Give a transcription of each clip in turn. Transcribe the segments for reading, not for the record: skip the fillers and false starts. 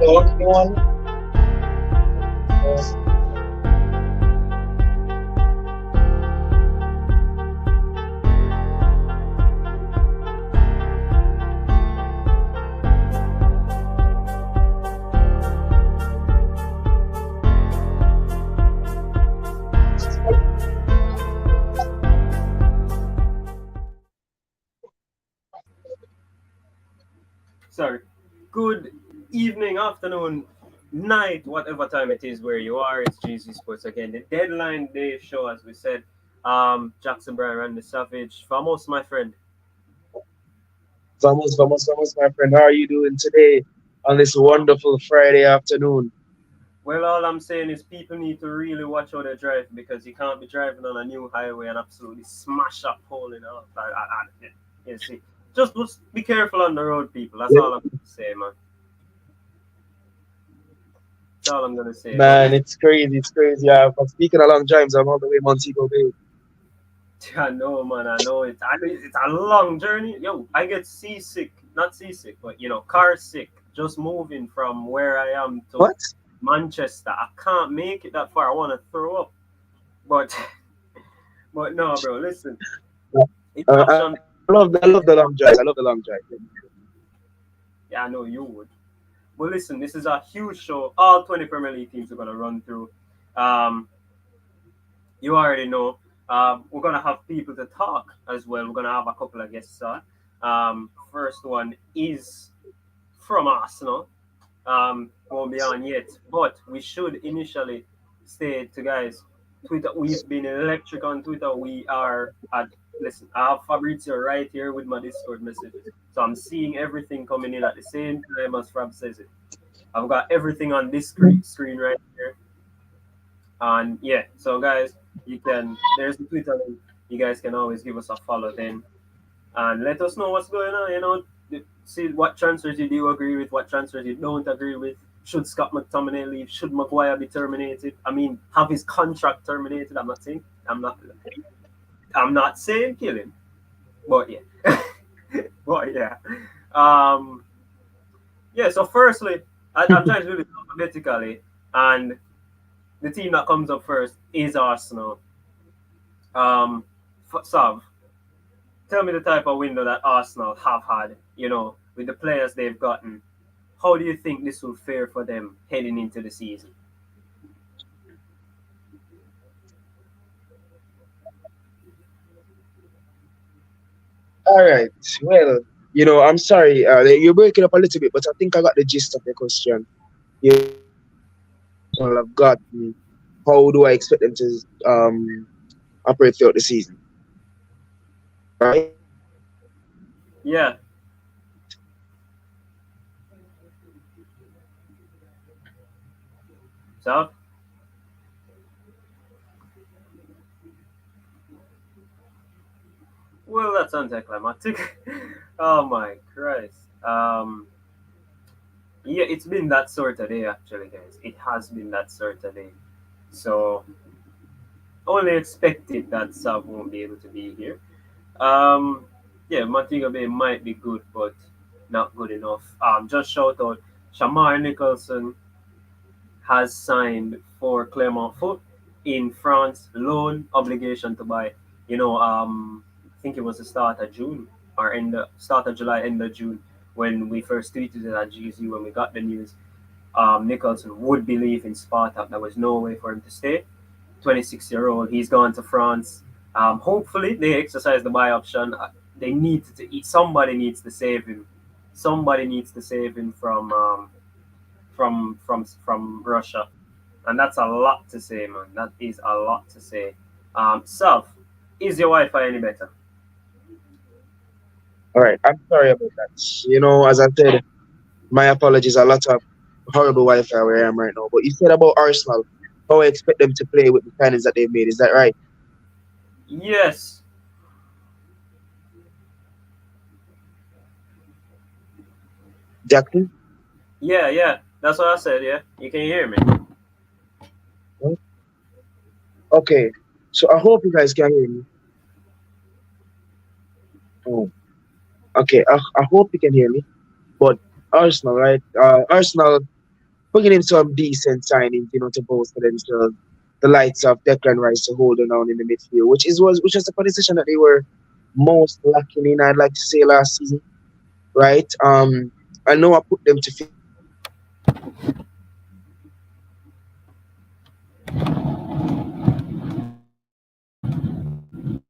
Hello, everyone. Sorry. Good evening, afternoon, night, whatever time it is where you are. It's GC Sports again. The deadline day show, as we said. Jackson Bryan Randy Savage. Famos, my friend. Vamos, my friend. How are you doing today on this wonderful Friday afternoon? Well, all I'm saying is people need to really watch how they drive because you can't be driving on a new highway and absolutely smash up hole in it. You see, just be careful on the road, people. That's Yeah, all I'm gonna say, man. That's all I'm gonna say. But man, listen, it's crazy. It's crazy. I'm speaking along James. I'm all the way Montego Bay. I know, man. I know it. I know it's a long journey. Yo, I get seasick, not seasick, but car sick. Just moving from where I am to What? Manchester. I can't make it that far. I want to throw up, but but no, bro. Listen, it's I action. I love the long drive. I love the long drive. Yeah, I know you would. But listen, this is a huge show. All 20 Premier League teams are gonna run through. Um, you already know. We're gonna have people to talk as well. We're gonna have a couple of guests on. First one is from Arsenal. Won't be on yet, but we should initially say to guys, Twitter. We've been electric on Twitter. We are at. Listen, I have Fabrizio right here with my Discord messages, so I'm seeing everything coming in at the same time as Fab says it. I've got everything on this screen right here. And yeah, so guys, there's the Twitter link. You guys can always give us a follow then and let us know what's going on. See what transfers you do agree with, what transfers you don't agree with. Should Scott McTominay leave? Should Maguire be terminated? I mean, have his contract terminated. I'm not I'm not saying kill him, but yeah. but yeah. Um yeah, so firstly, I'm trying to do this alphabetically, and the team that comes up first is Arsenal. Um, Sav, tell me the type of window that Arsenal have had, with the players they've gotten. How do you think this will fare for them heading into the season? All right. Well, I'm sorry. You're breaking up a little bit, but I think I got the gist of the question. Arsenal have got me. How do I expect them to operate throughout the season? Right? Yeah, Sav? Well, that's anticlimactic. oh my Christ. Yeah, it's been that sort of day, actually, guys. It has been that sort of day. So, only expected that Sav won't be able to be here. Um, yeah, Montego Bay might be good, but not good enough. Just shout out, Shamar Nicholson has signed for Clermont Foot in France, loan obligation to buy. I think it was the start of June or in the start of July, end of June when we first tweeted it at GZ when we got the news. Nicholson would be leaving Spartak. There was no way for him to stay. 26-year-old, he's gone to France. Hopefully, they exercise the buy option. They need to eat. Somebody needs to save him. Somebody needs to save him from Russia, and that's a lot to say, man. That is a lot to say. Self, is your Wi-Fi any better? All right. I'm sorry about that. As I said, my apologies. A lot of horrible Wi-Fi where I am right now. But you said about Arsenal, how I expect them to play with the signings that they've made. Is that right, Yes. Jackson? Yeah, yeah. That's what I said. Yeah, you can hear me. Huh? Okay. So I hope you guys can hear me. Oh, okay. I hope you can hear me. But Arsenal, right? Arsenal. bringing in some decent signings, to bolster themselves. The likes of Declan Rice to holding on in the midfield, which was the position that they were most lacking in. I'd like to say last season, right? I know I put them to finish in the top four, but I think they're going to be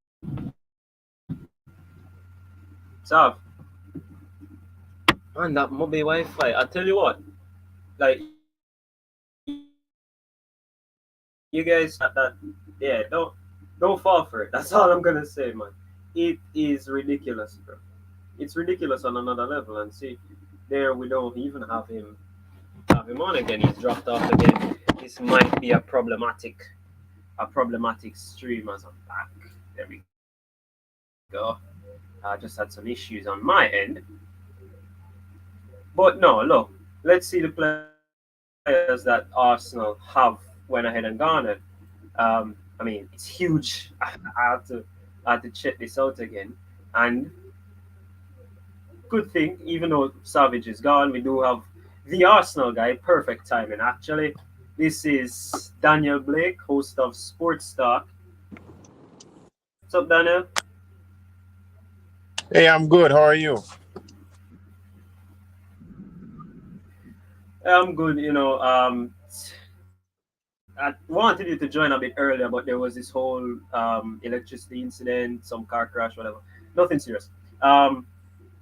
So, man, that mobile Wi-Fi. I tell you what, like you guys that yeah, don't fall for it. That's all I'm gonna say, man. It is ridiculous, bro. It's ridiculous on another level. And see, there we don't even have him on again. He's dropped off again. This might be a problematic stream as I'm back. There we go. I just had some issues on my end. But no, look, let's see the players that Arsenal have went ahead and garnered. I mean, it's huge. I had to check this out again. And good thing, even though Savage is gone, we do have the Arsenal guy. Perfect timing, actually. This is Daniel Blake, host of Sports Talk. What's up, Daniel? Hey, I'm good. How are you? I'm good. I wanted you to join a bit earlier, but there was this whole electricity incident, some car crash, whatever. Nothing serious. Um,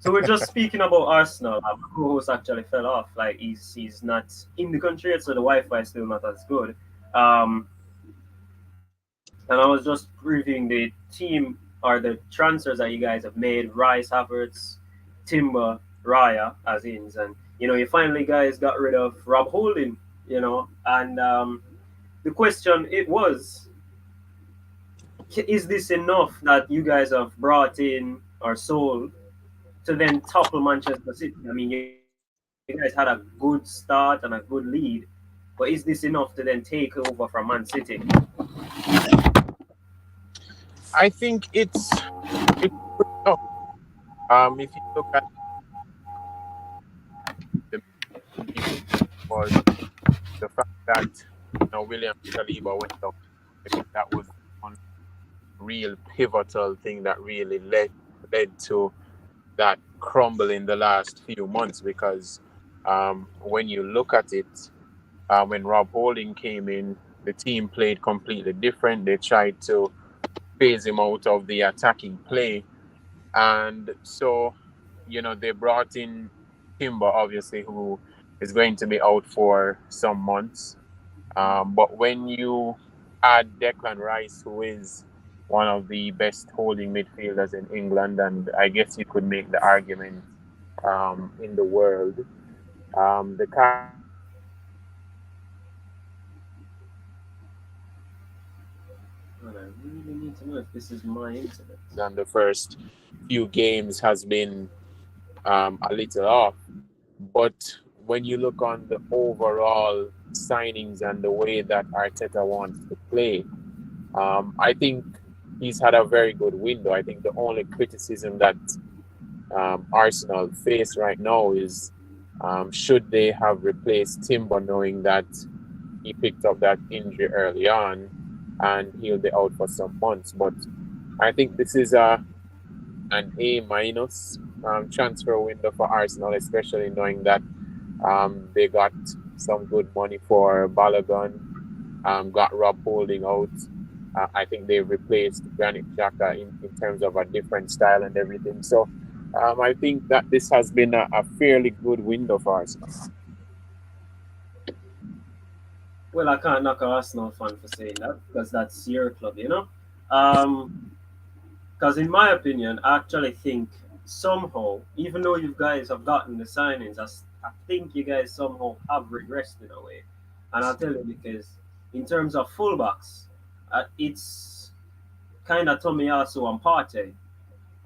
so we're just speaking about Arsenal. My co-host actually fell off. Like he's not in the country yet, so the Wi-Fi is still not as good. Um, and I was just previewing the team or the transfers that you guys have made: Rice, Havertz, Timber, Raya, as ins, and you finally guys got rid of Rob Holding. And the question it was, is this enough that you guys have brought in or sold to then topple Manchester City? I mean, you guys had a good start and a good lead, but is this enough to then take over from Man City? I think it's pretty tough. If you look at the was the fact that William Saliba went out, I think that was one real pivotal thing that really led to that crumble in the last few months. Because when you look at it, when Rob Holding came in, the team played completely different. They tried to phase him out of the attacking play. And so, they brought in Timber, obviously, who is going to be out for some months. But when you add Declan Rice, who is one of the best holding midfielders in England, and I guess you could make the argument in the world, the kind of performance that he's put Man, I really need to know if this is my internet. on the first few games has been a little off. But when you look on the overall signings and the way that Arteta wants to play, I think he's had a very good window. I think the only criticism that Arsenal face right now is should they have replaced Timber, knowing that he picked up that injury early on and he'll be out for some months. But I think this is an A minus transfer window for Arsenal, especially knowing that they got some good money for Balogun, got Rob Holding out. I think they replaced Granit Xhaka in terms of a different style and everything. So I think that this has been a fairly good window for Arsenal. Well, I can't knock a Arsenal fan for saying that because that's your club. Um, Because in my opinion, I actually think somehow, even though you guys have gotten the signings, I think you guys somehow have regressed in a way. And I'll tell you because in terms of fullbacks, it's kind of Tomiyasu and Partey.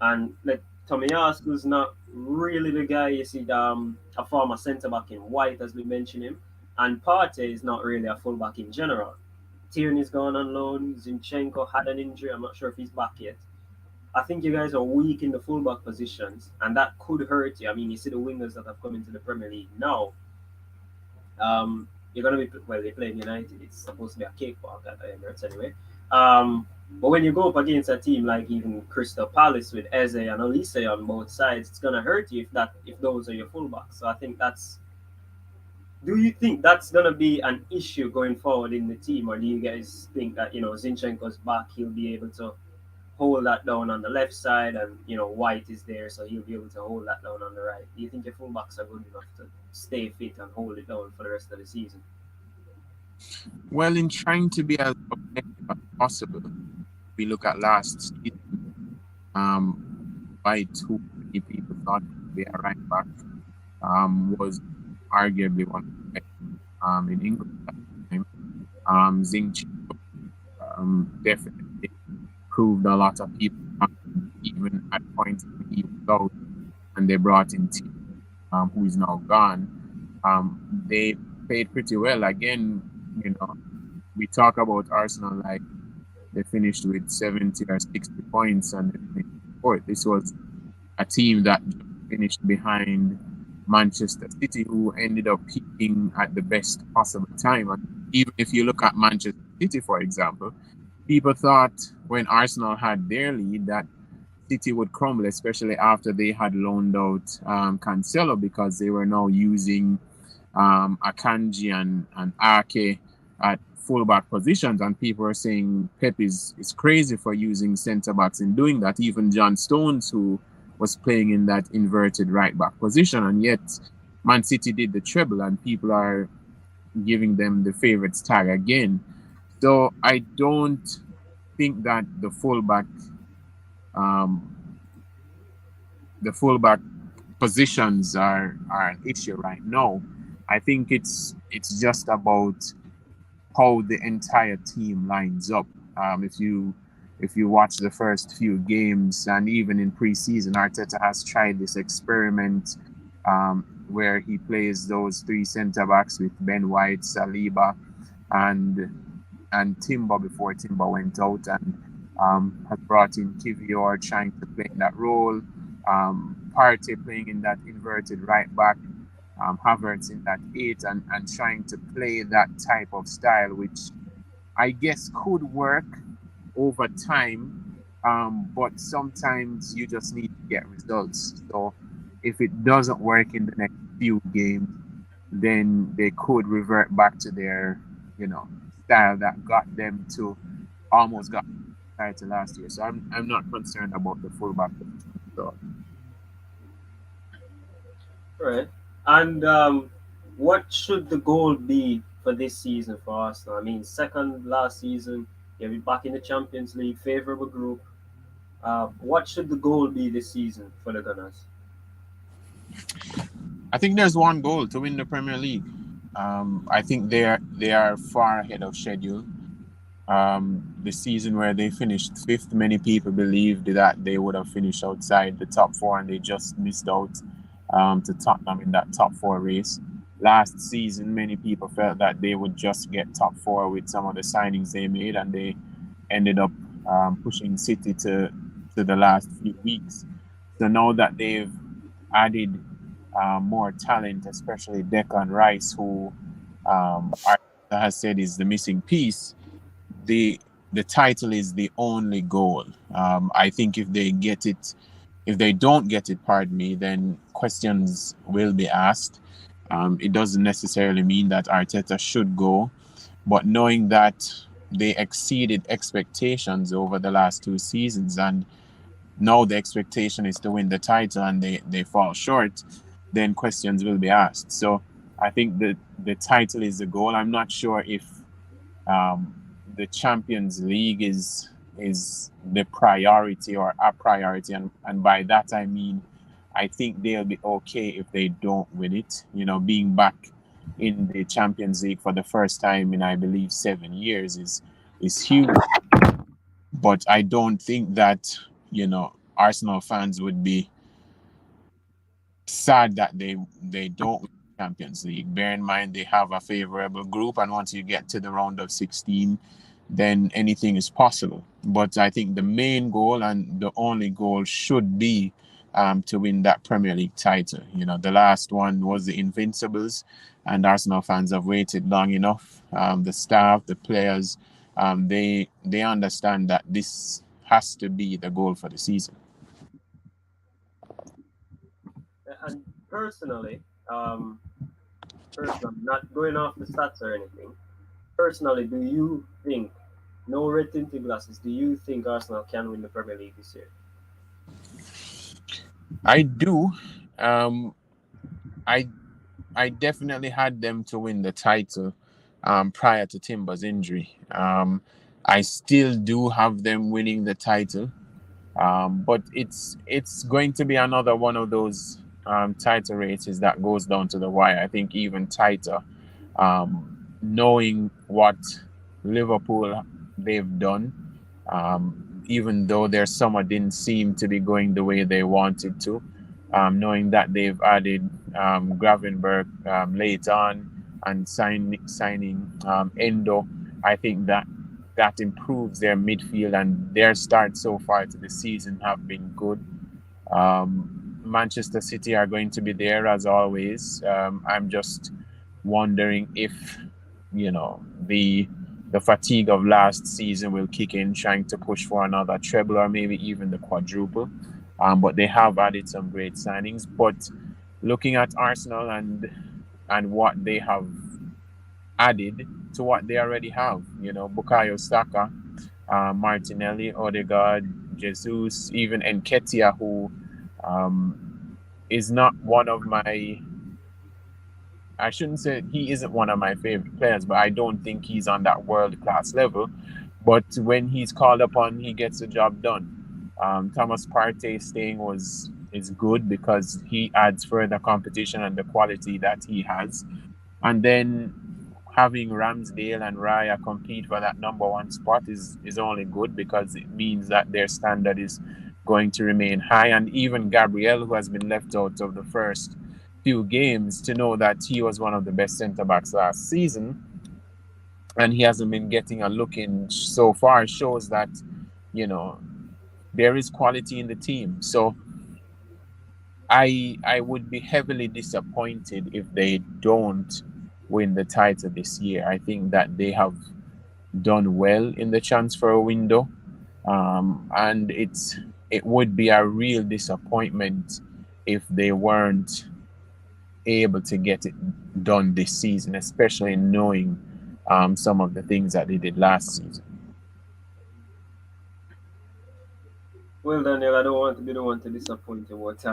And like Tomiyasu's not really the guy you see a former centre back in white as we mentioned him. And Partey is not really a fullback in general. Tierney's gone on loan. Zinchenko had an injury. I'm not sure if he's back yet. I think you guys are weak in the fullback positions, and that could hurt you. I mean, you see the wingers that have come into the Premier League now. You're gonna be well. They're playing United. It's supposed to be a cakewalk at the Emirates anyway. Um, but when you go up against a team like even Crystal Palace with Eze and Olise on both sides, it's gonna hurt you if those are your fullbacks. So I think that's. Do you think that's gonna be an issue going forward in the team, or do you guys think that Zinchenko's back, he'll be able to hold that down on the left side, and White is there, so he'll be able to hold that down on the right. Do you think your fullbacks are good enough to stay fit and hold it down for the rest of the season? Well, in trying to be as objective as possible, we look at last season. White, who many people thought would be a right back, was arguably one of the best in England at the time. Zinchenko definitely proved a lot of people, even at points when he was out, and they brought in Tim, who is now gone. They played pretty well. Again, we talk about Arsenal like they finished with 70 or 60 points and they finished fourth. This was a team that finished behind Manchester City, who ended up peaking at the best possible time. And even if you look at Manchester City, for example, people thought when Arsenal had their lead that City would crumble, especially after they had loaned out Cancelo, because they were now using Akanji and Ake at fullback positions, and people were saying Pep is crazy for using centre backs in doing that. Even John Stones, who was playing in that inverted right back position, and yet Man City did the treble, and people are giving them the favourites tag again. So I don't think that the fullback positions are an issue right now. I think it's just about how the entire team lines up. If you watch the first few games and even in preseason, Arteta has tried this experiment where he plays those three centre backs with Ben White, Saliba, and Timber before Timber went out, and has brought in Kivior trying to play in that role, Partey playing in that inverted right back, Havertz in that 8, and trying to play that type of style, which I guess could work over time, but sometimes you just need to get results. So if it doesn't work in the next few games, then they could revert back to their style that got them to almost got title last year. So I'm not concerned about the fullback. So. Right. And what should the goal be for this season for Arsenal? I mean, second last season, you'll be back in the Champions League, favourable group. What should the goal be this season for the Gunners? I think there's one goal: to win the Premier League. I think they are far ahead of schedule. The season where they finished 5th, many people believed that they would have finished outside the top 4, and they just missed out to Tottenham in that top 4 race. Last season, many people felt that they would just get top 4 with some of the signings they made, and they ended up pushing City to the last few weeks. So now that they've added more talent, especially Declan Rice, who Arteta has said is the missing piece, the title is the only goal. I think if they don't get it, pardon me, then questions will be asked. It doesn't necessarily mean that Arteta should go, but knowing that they exceeded expectations over the last 2 seasons, and now the expectation is to win the title and they fall short, then questions will be asked. So I think the title is the goal. I'm not sure if the Champions League is the priority or a priority, and by that I mean I think they'll be okay if they don't win it. Being back in the Champions League for the first time in, I believe, 7 years is huge. But I don't think that Arsenal fans would be sad that they don't win the Champions League. Bear in mind they have a favorable group, and once you get to the round of 16, then anything is possible. But I think the main goal and the only goal should be to win that Premier League title. The last one was the Invincibles, and Arsenal fans have waited long enough. The staff, the players, they understand that this has to be the goal for the season. And um, personally, not going off the stats or anything. Personally, do you think no red tinted glasses? Do you think Arsenal can win the Premier League this year? I do. Um, I I definitely had them to win the title prior to Timber's injury. I still do have them winning the title, but it's going to be another one of those title races that goes down to the wire. I think even tighter, knowing what Liverpool they've done. Even though their summer didn't seem to be going the way they wanted to, knowing that they've added Gravenberg late on and signing Endo, I think that that improves their midfield, and their start so far to the season have been good. Manchester City are going to be there as always. I'm just wondering if the fatigue of last season will kick in, trying to push for another treble or maybe even the quadruple. But they have added some great signings. But looking at Arsenal and what they have added to what they already have, Bukayo Saka, Martinelli, Odegaard, Jesus, even Nketiah, who is not one of my. I shouldn't say he isn't one of my favorite players, but I don't think he's on that world class level. But when he's called upon, he gets the job done. Thomas Partey staying is good because he adds further competition and the quality that he has. And then having Ramsdale and Raya compete for that number one spot is only good because it means that their standard is going to remain high. And even Gabriel, who has been left out of the first few games, to know that he was one of the best centre backs last season and he hasn't been getting a look in so far shows that, you know, there is quality in the team. So I would be heavily disappointed if they don't win the title this year. I think that they have done well in the transfer window, and it would be a real disappointment if they weren't able to get it done this season, especially knowing some of the things that they did last season. Well, Daniel, I don't want to be the one to disappoint you, but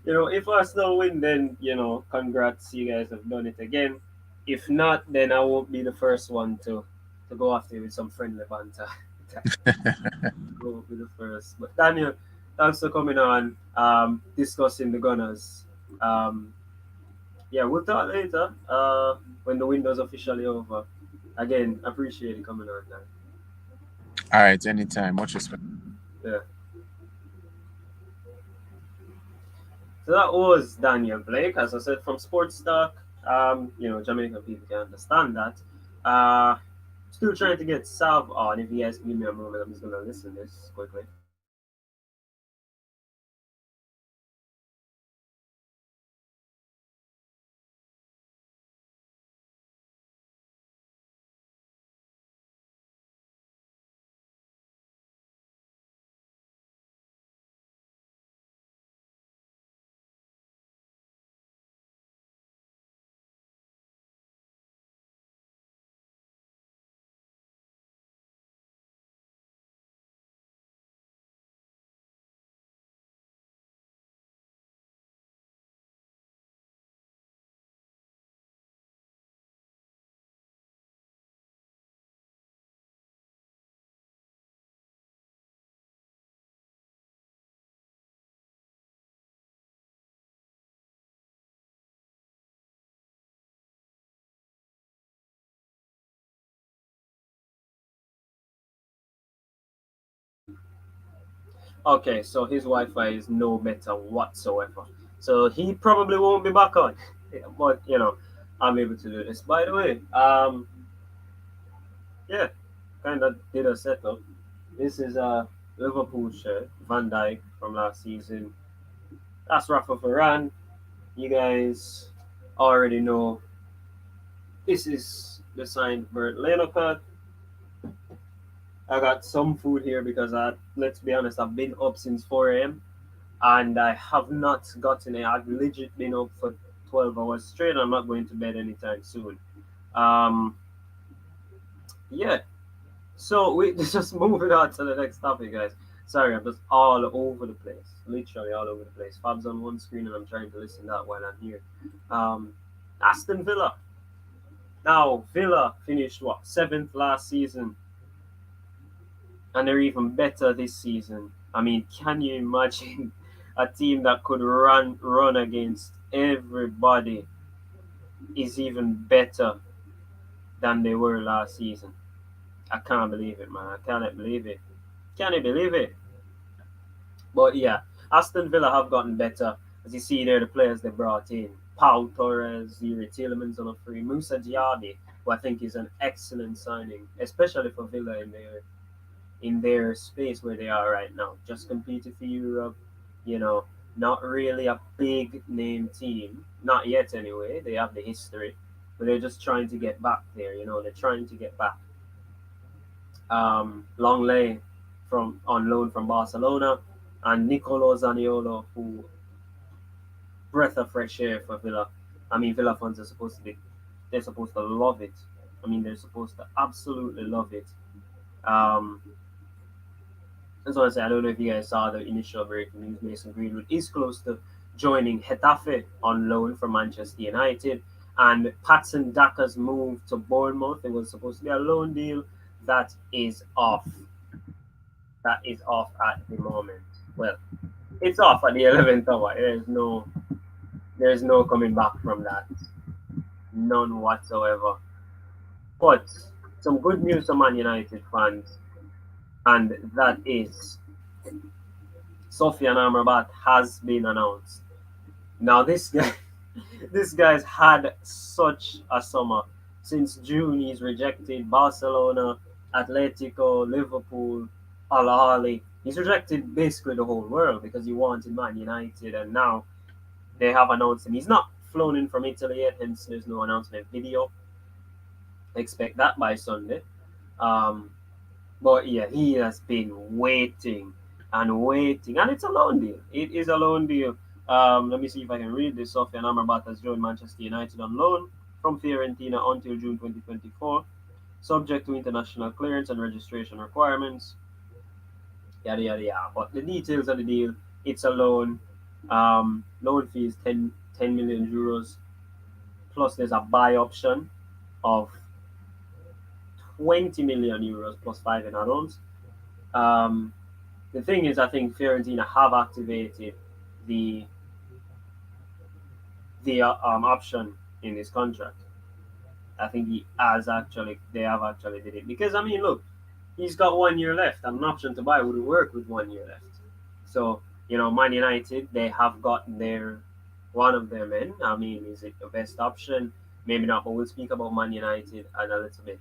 if Arsenal win, then congrats, you guys have done it again. If not, then I won't be the first one to go after you with some friendly banter. Won't be the first. But Daniel, thanks for coming on, discussing the Gunners. Um, yeah, we'll talk later. When the window's officially over. Again, appreciate you coming on, Dan. All right, anytime. Much respect. Yeah. So that was Daniel Blake, as I said, from Sports Talk. Jamaican people can understand that. Still trying to get Sav on. If you guys give me a moment, I'm just gonna listen to this quickly. Okay, so his Wi-Fi is no better whatsoever. So he probably won't be back on. Yeah, but I'm able to do this. By the way, yeah, kind of did a setup. This is a Liverpool shirt, Van Dijk from last season. That's Rafa Varane. You guys already know This is the signed Bert Lenocut. I got some food here because let's be honest, I've been up since 4 a.m. and I have not gotten it. I've legit been up for 12 hours straight. I'm not going to bed anytime soon. Um, yeah. So we just moving on to the next topic, guys. Sorry, I'm just all over the place, literally all over the place. Fab's on one screen and I'm trying to listen that while I'm here. Um, Aston Villa. Now Villa finished what seventh last season, and they're even better this season. I mean, can you imagine a team that could run against everybody is even better than they were last season? I can't believe it, man. I cannot believe it. Can you believe it? But yeah, Aston Villa have gotten better. As you see there, the players they brought in. Pau Torres, Yuri Tielemans on a free. Musa Diaby, who I think is an excellent signing, especially for Villa in their space where they are right now. Just competed for Europe, you know, not really a big name team. Not yet anyway. They have the history. But they're just trying to get back there, they're trying to get back. Longley from on loan from Barcelona, and Nicolo Zaniolo, who breath of fresh air for Villa. I mean, Villa fans are supposed to be, they're supposed to love it. I mean, they're supposed to absolutely love it. Um, I just want to say, I don't know if you guys saw the initial breaking news. Mason Greenwood is close to joining Getafe on loan from Manchester United, and Patson Daka's move to Bournemouth. It was supposed to be a loan deal. That is off. That is off at the moment. Well, it's off at the 11th hour. There's no coming back from that. None whatsoever. But some good news to Man United fans, and that is Sofian Amrabat has been announced. Now this guy, this guy's had such a summer. Since June, he's rejected Barcelona, Atletico, Liverpool, Al Ahly. He's rejected basically the whole world because he wanted Man United, and now they have announced him. He's not flown in from Italy yet, hence there's no announcement video. Expect that by Sunday. Um, but yeah, he has been waiting and waiting, and it's a loan deal. It is a loan deal. Let me see if I can read this. Sofian Amrabat has joined Manchester United on loan from Fiorentina until June 2024, subject to international clearance and registration requirements. Yada yada yada. But the details of the deal, it's a loan. Loan fee is 10 million euros. Plus, there's a buy option of 20 million euros plus five in add-ons. Um, the thing is, I think Fiorentina have activated the option in his contract. I think they have actually did it because I mean, look, he's got 1 year left, and an option to buy would work with 1 year left. So Man United, they have gotten their one of their men. I mean, is it the best option? Maybe not, but we'll speak about Man United in a little bit.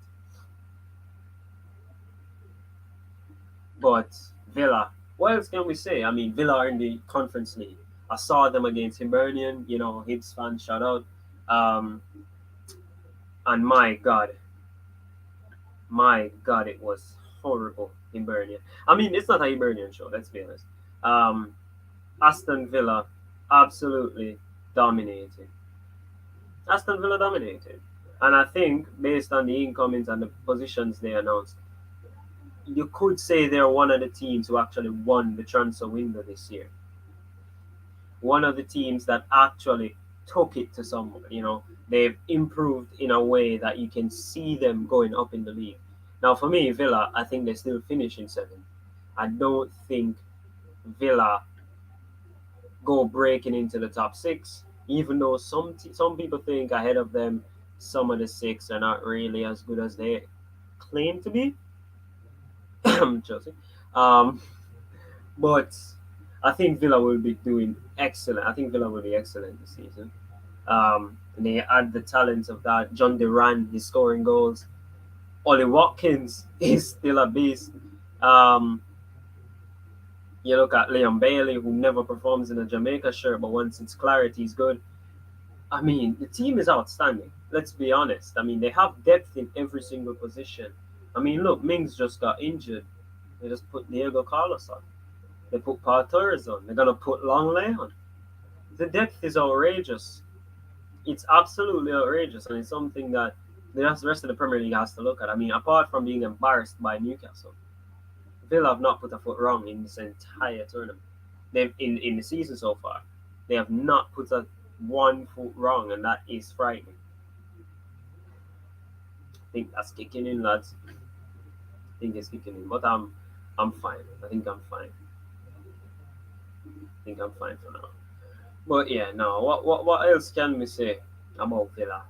But Villa, what else can we say? I mean, Villa are in the Conference League. I saw them against Hibernian, Hibs fans, shout out. And my God, it was horrible, Hibernian. I mean, it's not a Hibernian show, let's be honest. Aston Villa absolutely dominated. Aston Villa dominated. And I think, based on the incomings and the positions they announced, you could say they're one of the teams who actually won the transfer window this year. One of the teams that actually took it to someone. They've improved in a way that you can see them going up in the league. Now, for me, Villa, I think they still finish in seventh. I don't think Villa go breaking into the top six, even though some people think ahead of them, some of the six are not really as good as they claim to be. Chelsea. But I think Villa will be doing excellent. I think Villa will be excellent this season. And they add the talent of that. John Duran is scoring goals. Ollie Watkins is still a beast. You look at Leon Bailey, who never performs in a Jamaica shirt, but once it's clarity, he's good. I mean, the team is outstanding. let's be honest. I mean, they have depth in every single position. I mean, look, Mings just got injured. They just put Diego Carlos on. They put Paul Torres on. They're gonna put Longley on. The depth is outrageous. It's absolutely outrageous, and it's something that the rest of the Premier League has to look at. I mean, apart from being embarrassed by Newcastle, Villa have not put a foot wrong in this entire tournament. They've in the season so far, they have not put a one foot wrong, and that is frightening. I think that's kicking in, lads. I think it's kicking in, but I'm fine. I think I'm fine. I think I'm fine for now. But yeah, no. What else can we say about Villa?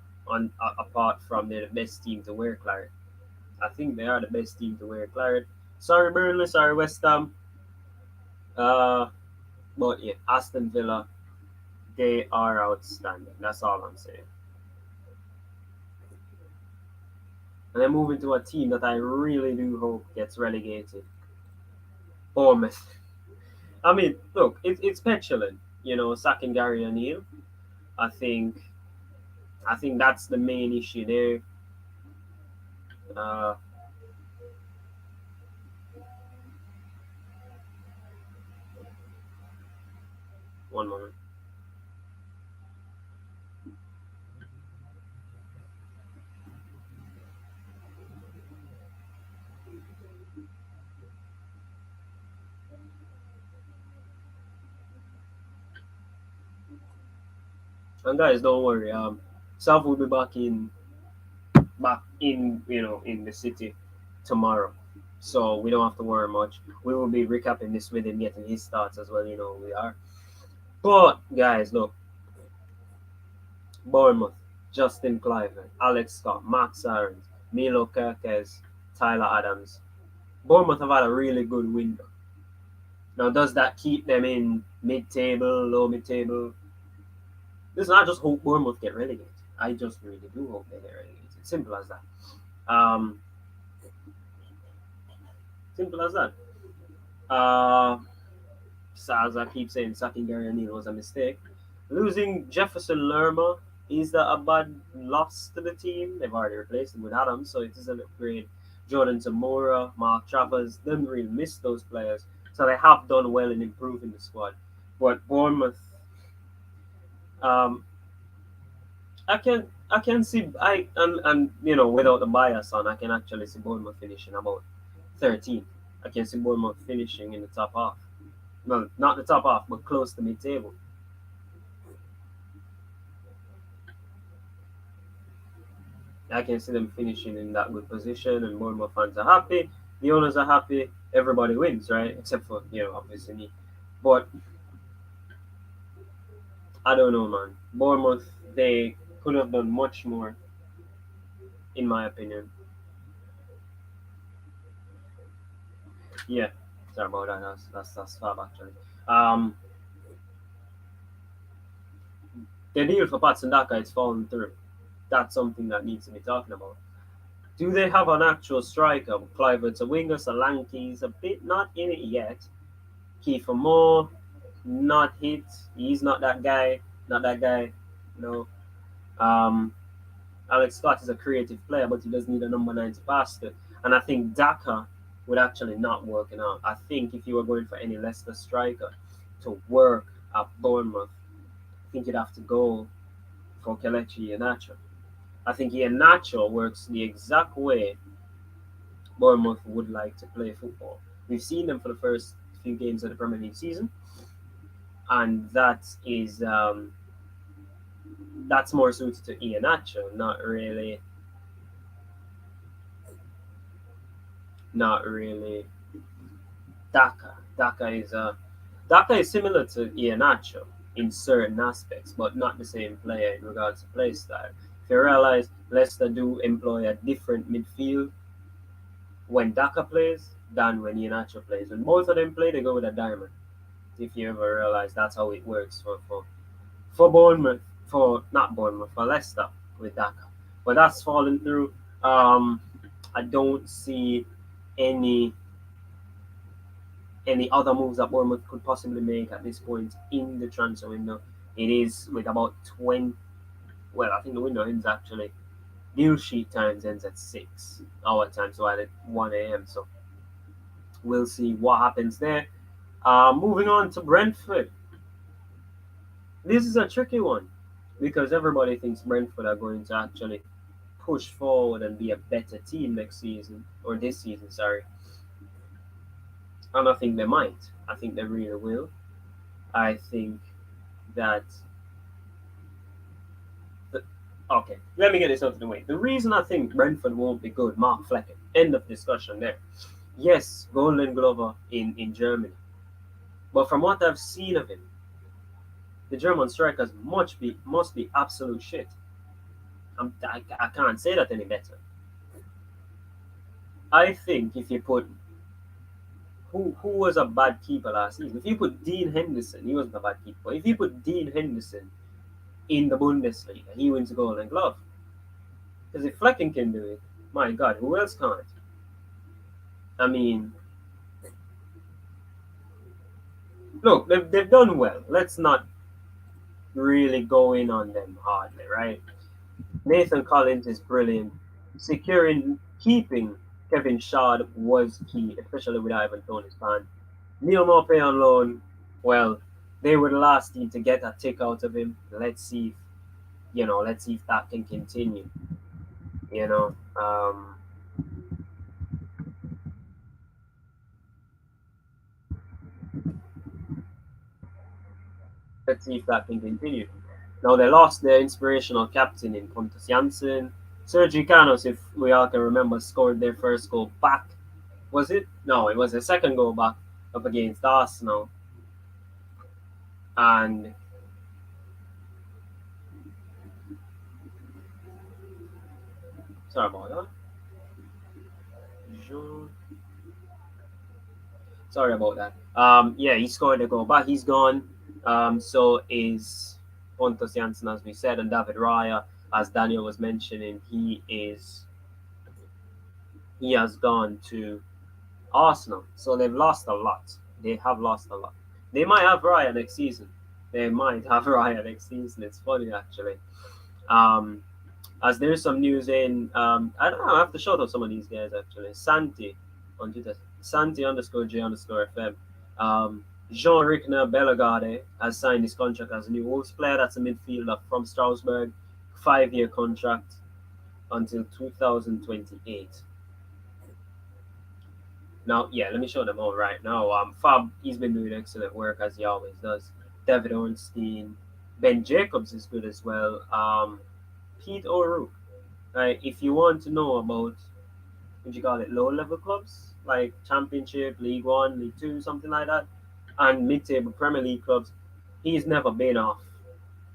Apart from they're the best team to wear claret. I think they are the best team to wear claret. Sorry Burnley, sorry West Ham. Uh, but yeah, Aston Villa, they are outstanding. That's all I'm saying. And then moving to a team that I really do hope gets relegated, Bournemouth. I mean, look, it's petulant, sacking Gary O'Neill. I think I think that's the main issue there. Uh, One moment. And guys, don't worry. Sav will be back in the city tomorrow, so we don't have to worry much. We will be recapping this with him getting his thoughts as well. We are. But guys, look, Bournemouth, Justin Cliver, Alex Scott, Max Aarons, Milo Kerkez, Tyler Adams. Bournemouth have had a really good window. Now, does that keep them in mid-table, low mid-table? Listen, I just hope Bournemouth get relegated. I just really do hope they get relegated. Simple as that. Um, Simple as that. Uh, so as I keep saying, sacking Gary O'Neill was a mistake. Losing Jefferson Lerma, is that a bad loss to the team? They've already replaced him with Adams, so it is an upgrade. Jordan Zamora, Mark Travers, didn't really miss those players. So they have done well in improving the squad. But Bournemouth, um, I can see without the bias on, I can actually see Bournemouth finishing about 13th. I can see Bournemouth finishing in the top half. Well, not the top half, but close to mid-table. I can see them finishing in that good position, and more and more fans are happy. The owners are happy. Everybody wins, right? Except for obviously me. But I don't know, man. Bournemouth, they could have done much more, in my opinion. Yeah, sorry about that. That's fab actually. Um, the deal for Patson Daka is falling through. That's something that needs to be talking about. Do they have an actual striker? Clivert's a winger, Solanke's a bit not in it yet. Kiefer Moore, not hit. He's not that guy. Not that guy. No. Um, Alex Scott is a creative player, but he does need a number 9 to pass to. And I think Daka would actually not working out. I think if you were going for any Leicester striker to work at Bournemouth, I think you'd have to go for Kelechi Iheanacho. I think Iheanacho works the exact way Bournemouth would like to play football. We've seen them for the first few games of the Premier League season, and that's more suited to Iheanacho, not really Daka. Daka is similar to Iheanacho in certain aspects, but not the same player in regards to play style. If you realize Leicester do employ a different midfield when Daka plays than when Iheanacho plays. When both of them play, they go with a diamond. If you ever realize that's how it works for Bournemouth, for not Bournemouth, for Leicester with Daka. But that's falling through. I don't see any any other moves that Bournemouth could possibly make at this point in the transfer window. It is with about 20, well, I think the window ends actually. Deal sheet times ends at 6 our time, so at 1 a.m. So we'll see what happens there. Moving on to Brentford. This is a tricky one because everybody thinks Brentford are going to actually push forward and be a better team next season or this season, sorry. And I think they might. I think they really will. I think that the, okay, let me get this out of the way. The reason I think Brentford won't be good, Mark Flecken. End of discussion there. Yes, Golden Glover in Germany. But from what I've seen of him, the German strikers must be absolute shit. I can't say that any better. I think if you put who was a bad keeper last season, if you put Dean Henderson, he wasn't a bad keeper. If you put Dean Henderson in the Bundesliga, he wins the Golden Glove. Because if Flecken can do it, my God, who else can't? I mean, look, they've done well. Let's not really go in on them hardly, right? Nathan Collins is brilliant. Keeping Kevin Shard was key, especially with Ivan Toney's ban. Neil Maupay on loan, well, they were the last team to get a tick out of him. Let's see if that can continue. You know, let's see if that can continue. Now they lost their inspirational captain in Pontus Janssen. Sergi Canos, if we all can remember, scored their first goal back. Was it? No, it was the second goal back up against Arsenal. And sorry about that. Sorry about that. Yeah, he scored a goal back. He's gone. So is Pontus Janssen, as we said, and David Raya, as Daniel was mentioning, he has gone to Arsenal. So they've lost a lot. They have lost a lot. They might have Raya next season. They might have Raya next season. It's funny actually. As there's some news in, I don't know. I have to shout out some of these guys actually. Santi on Twitter. Santi underscore J underscore FM. Jean Rickner Bellegarde has signed his contract as a new Wolves player. That's a midfielder from Strasbourg. 5-year contract until 2028. Now, yeah, let me show them all right now. Fab, he's been doing excellent work as he always does. David Ornstein, Ben Jacobs is good as well. Pete O'Rourke. Right, if you want to know about, what you call it, low-level clubs like Championship, League One, League Two, something like that, and mid-table Premier League clubs, he's never been off.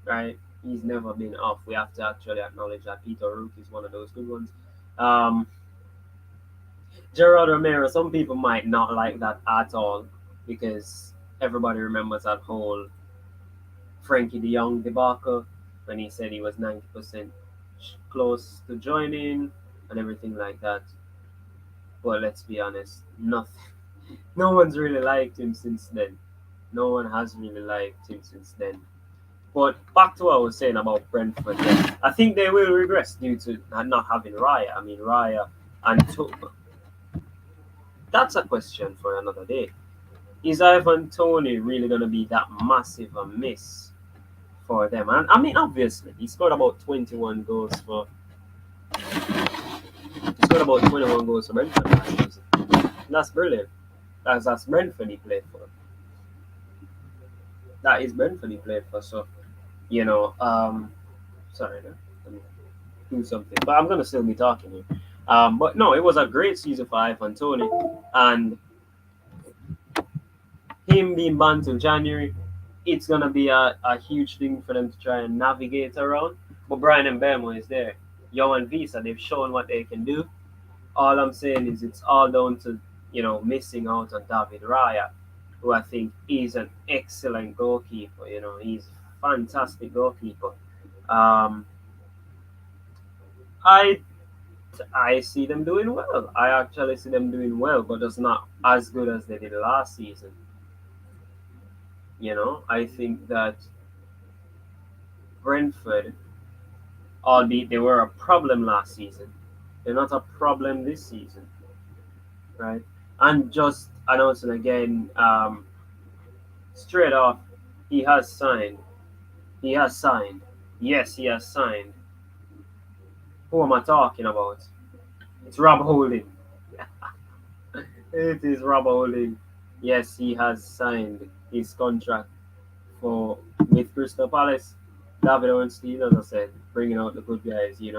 Right, he's never been off. We have to actually acknowledge that Pete O'Rourke is one of those good ones. Gerard Romero, some people might not like that at all because everybody remembers that whole Frankie de Jong debacle when he said he was 90% close to joining and everything like that. But let's be honest, nothing. No one's really liked him since then. No one has really liked him since then. But back to what I was saying about Brentford, yeah, I think they will regress due to not having Raya. I mean, Raya and that's a question for another day. Is Ivan Toney really going to be that massive a miss for them? And I mean, obviously, he scored about 21 goals for. He scored about 21 goals for Brentford last season. That's brilliant. That's Brentford he played for. That is Brentford he played for. So, sorry, let me do something. But I'm gonna still be talking here. But no, it was a great season for Ivan Toney, and him being banned till January, it's gonna be a huge thing for them to try and navigate around. But Brian Mbeumo is there. Johan Visa, they've shown what they can do. All I'm saying is it's all down to missing out on David Raya, who I think is an excellent goalkeeper. He's a fantastic goalkeeper. I see them doing well. I actually see them doing well, but it's not as good as they did last season. I think that Brentford albeit they were a problem last season. They're not a problem this season, right? And just announcing again, straight off, he has signed. He has signed. Yes, he has signed. Who am I talking about? It's Rob Holding. It is Rob Holding. Yes, he has signed his contract for with Crystal Palace. David Ornstein, as I said, bringing out the good guys. He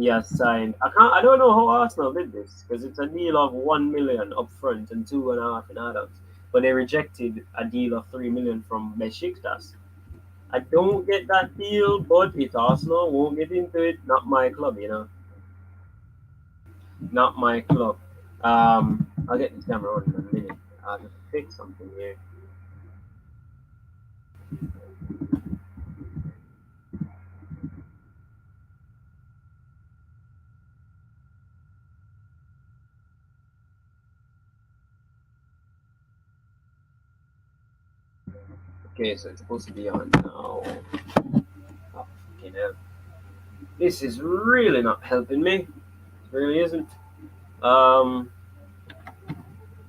has signed. I can't. I don't know how Arsenal did this because it's a deal of 1 million upfront and 2.5 in add-ons, but they rejected a deal of 3 million from Besiktas. I don't get that deal, but it's Arsenal. Won't get into it. Not my club. Not my club. I'll get this camera on in a minute. I'll just fix something here. Okay, so it's supposed to be on now. Oh, fucking hell. This is really not helping me. It really isn't.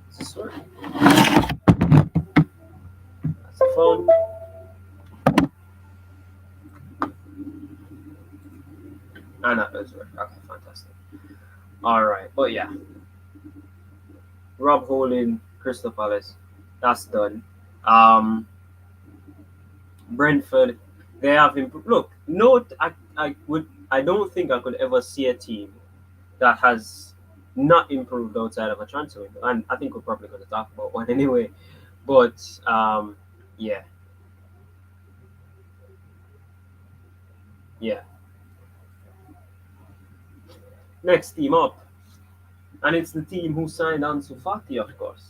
Is this work? That's the phone. Ah, no, that's work. Okay, fantastic. All right, but yeah, Rob Holding, Crystal Palace, that's done. Um, Brentford, they have improved. Look, no, I don't think I could ever see a team that has not improved outside of a transfer window, and I think we're probably going to talk about one anyway. But yeah, yeah. Next team up, and it's the team who signed Ansu Fati, of course.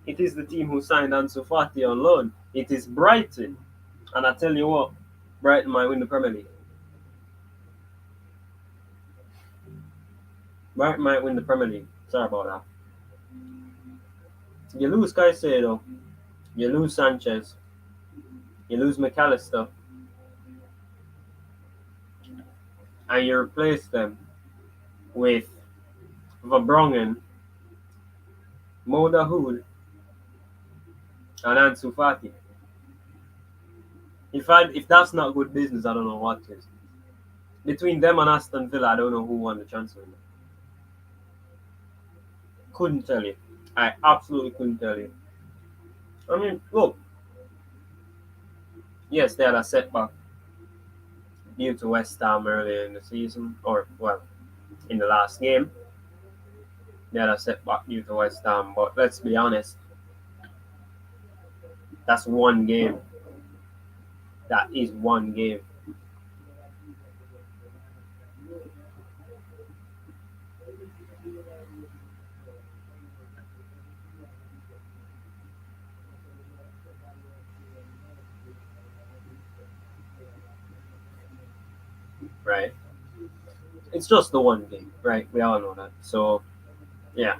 It is the team who signed Ansu Fati on loan. It is Brighton, and I tell you what, Brighton might win the Premier League. Brighton might win the Premier League. Sorry about that. You lose Caicedo, you lose Sanchez, you lose McAllister, and you replace them with Verbrongen, Mo Dahoud, and Ansu Fati. If that's not good business, I don't know what is. Between them and Aston Villa, I don't know who won the transfer. Couldn't tell you. I absolutely couldn't tell you. I mean, look, yes, they had a setback due to West Ham earlier in the season, or well, in the last game. They had a setback due to West Ham, but let's be honest, that's one game. That is one game. Right? It's just the one game, right? We all know that. So, yeah.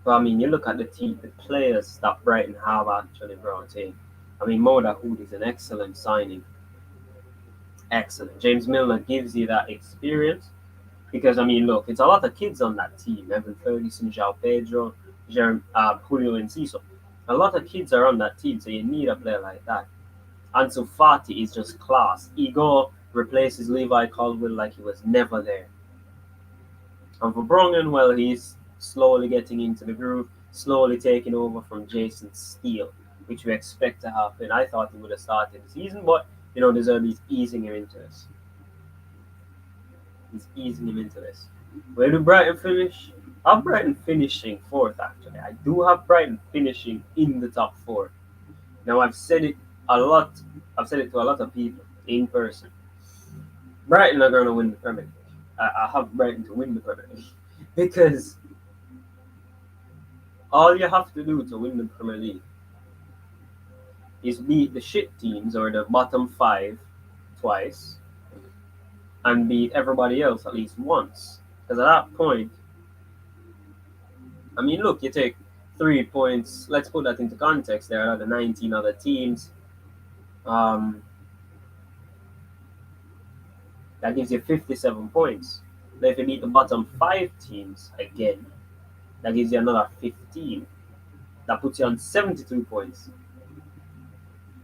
But I mean, you look at the team, the players that Brighton have actually brought in. I mean, Mo Dahoud is an excellent signing. Excellent. James Milner gives you that experience because, I mean, look, it's a lot of kids on that team. Evan Ferguson, João Pedro, Julio Enciso. A lot of kids are on that team, so you need a player like that. Ansu Fati is just class. Igor replaces Levi Colwill like he was never there. And for Brongen, well, he's slowly getting into the groove, slowly taking over from Jason Steele, which we expect to happen. I thought he would have started the season, but De Zerbi's easing him into this. He's easing him into this. Where do Brighton finish? I have Brighton finishing fourth, actually. I do have Brighton finishing in the top four. Now, I've said it a lot. I've said it to a lot of people in person. Brighton are going to win the Premier League. I have Brighton to win the Premier League because all you have to do to win the Premier League is beat the shit teams or the bottom five twice and beat everybody else at least once. Because at that point, I mean, look, you take 3 points. Let's put that into context. There are the 19 other teams. That gives you 57 points. Now, if you beat the bottom five teams again, that gives you another 15. That puts you on 72 points.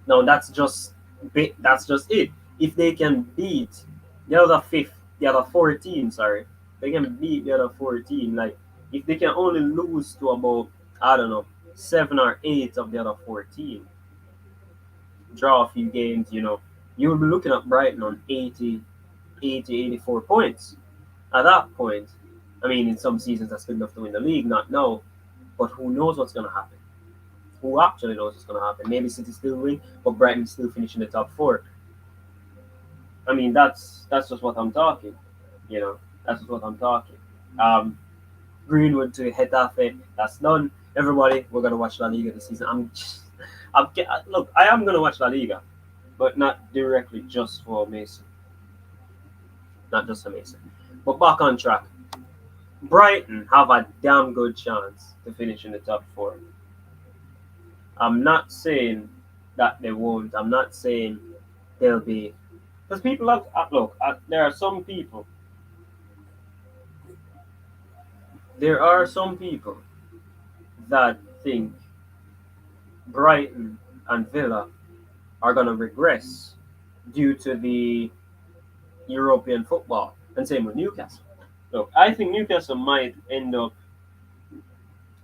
Now, that's just it. If they can beat the other 14, sorry, they can beat the other 14. Like, if they can only lose to about, I don't know, 7 or 8 of the other 14, draw a few games, you'll be looking at Brighton on 84 points. At that point, I mean, in some seasons that's good enough to win the league, not now, but who knows what's going to happen? Who actually knows what's going to happen? Maybe City still win, but Brighton still finish in the top four. I mean, that's just what I'm talking. You know, that's just what I'm talking. Um, Greenwood to Getafe, that's done. Everybody, we're gonna watch La Liga this season. Look, I am gonna watch La Liga, but not directly just for Mason, not just for Mason. But back on track. Brighton have a damn good chance to finish in the top four. I'm not saying that they won't. I'm not saying they'll be, because people have look. There are some people. There are some people that think Brighton and Villa are going to regress due to the European football, and same with Newcastle. Look, I think Newcastle might end up.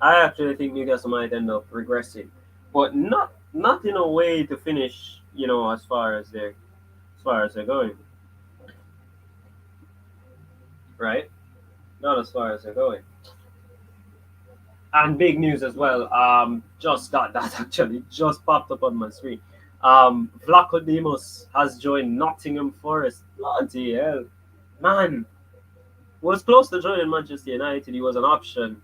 I actually think Newcastle might end up regressing, but not in a way to finish. As far as they're going, right? Not as far as they're going. And big news as well. Just got that actually just popped up on my screen. Vlaco Dimos has joined Nottingham Forest. Bloody hell, man! Was close to joining Manchester United. He was an option.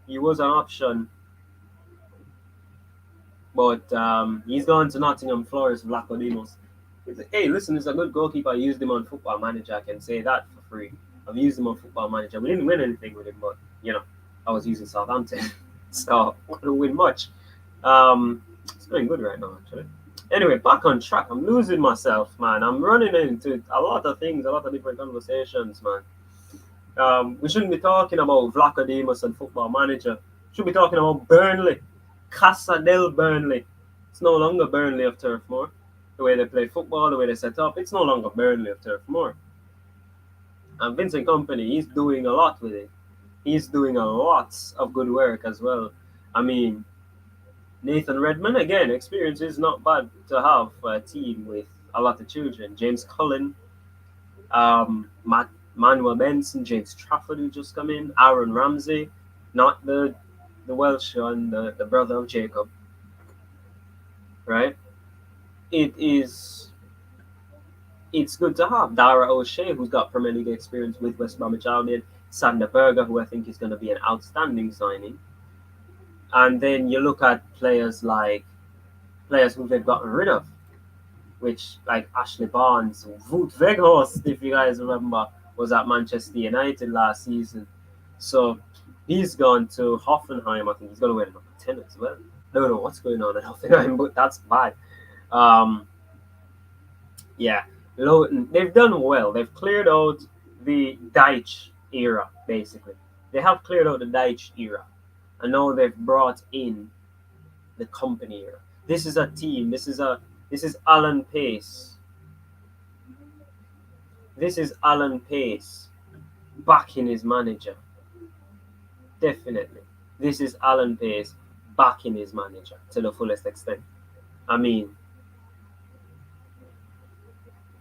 He was an option, but he's gone to Nottingham Forest. Vlaco Dimos. Hey, listen, he's a good goalkeeper. I used him on Football Manager. I can say that for free. I've used him on Football Manager. We didn't win anything with him, but I was using Southampton, so I couldn't win much. It's going good right now, actually. Anyway, back on track. I'm losing myself, man. I'm running into a lot of things, a lot of different conversations, man. We shouldn't be talking about Vlaco Dimos and Football Manager. We should be talking about Burnley, Casa del Burnley. It's no longer Burnley of Turf Moor. The way they play football, the way they set up, it's no longer Burnley of Turf Moor. And Vincent Kompany, he's doing a lot with it. He's doing a lot of good work as well. I mean, Nathan Redmond, again, experience is not bad to have a team with a lot of children. James Cullen, Manuel Benson, James Trafford, who just come in, Aaron Ramsey, not the Welsh one, the brother of Jacob, right? It's good to have Dara O'Shea, who's got Premier League experience with West Bromwich Albion, Sander Berger, who I think is going to be an outstanding signing. And then you look at players who they've gotten rid of, which like Ashley Barnes, Wout Weghorst, if you guys remember, was at Manchester United last season. So he's gone to Hoffenheim. I think he's going to wear number 10 as well. I don't know what's going on at Hoffenheim, but that's bad. Yeah, Lowton, they've done well. They've cleared out the Deitch era, basically. They have cleared out the Deitch era. And now they've brought in the Kompany era. This is a team. This is Alan Pace. This is Alan Pace backing his manager. Definitely. This is Alan Pace backing his manager to the fullest extent. I mean,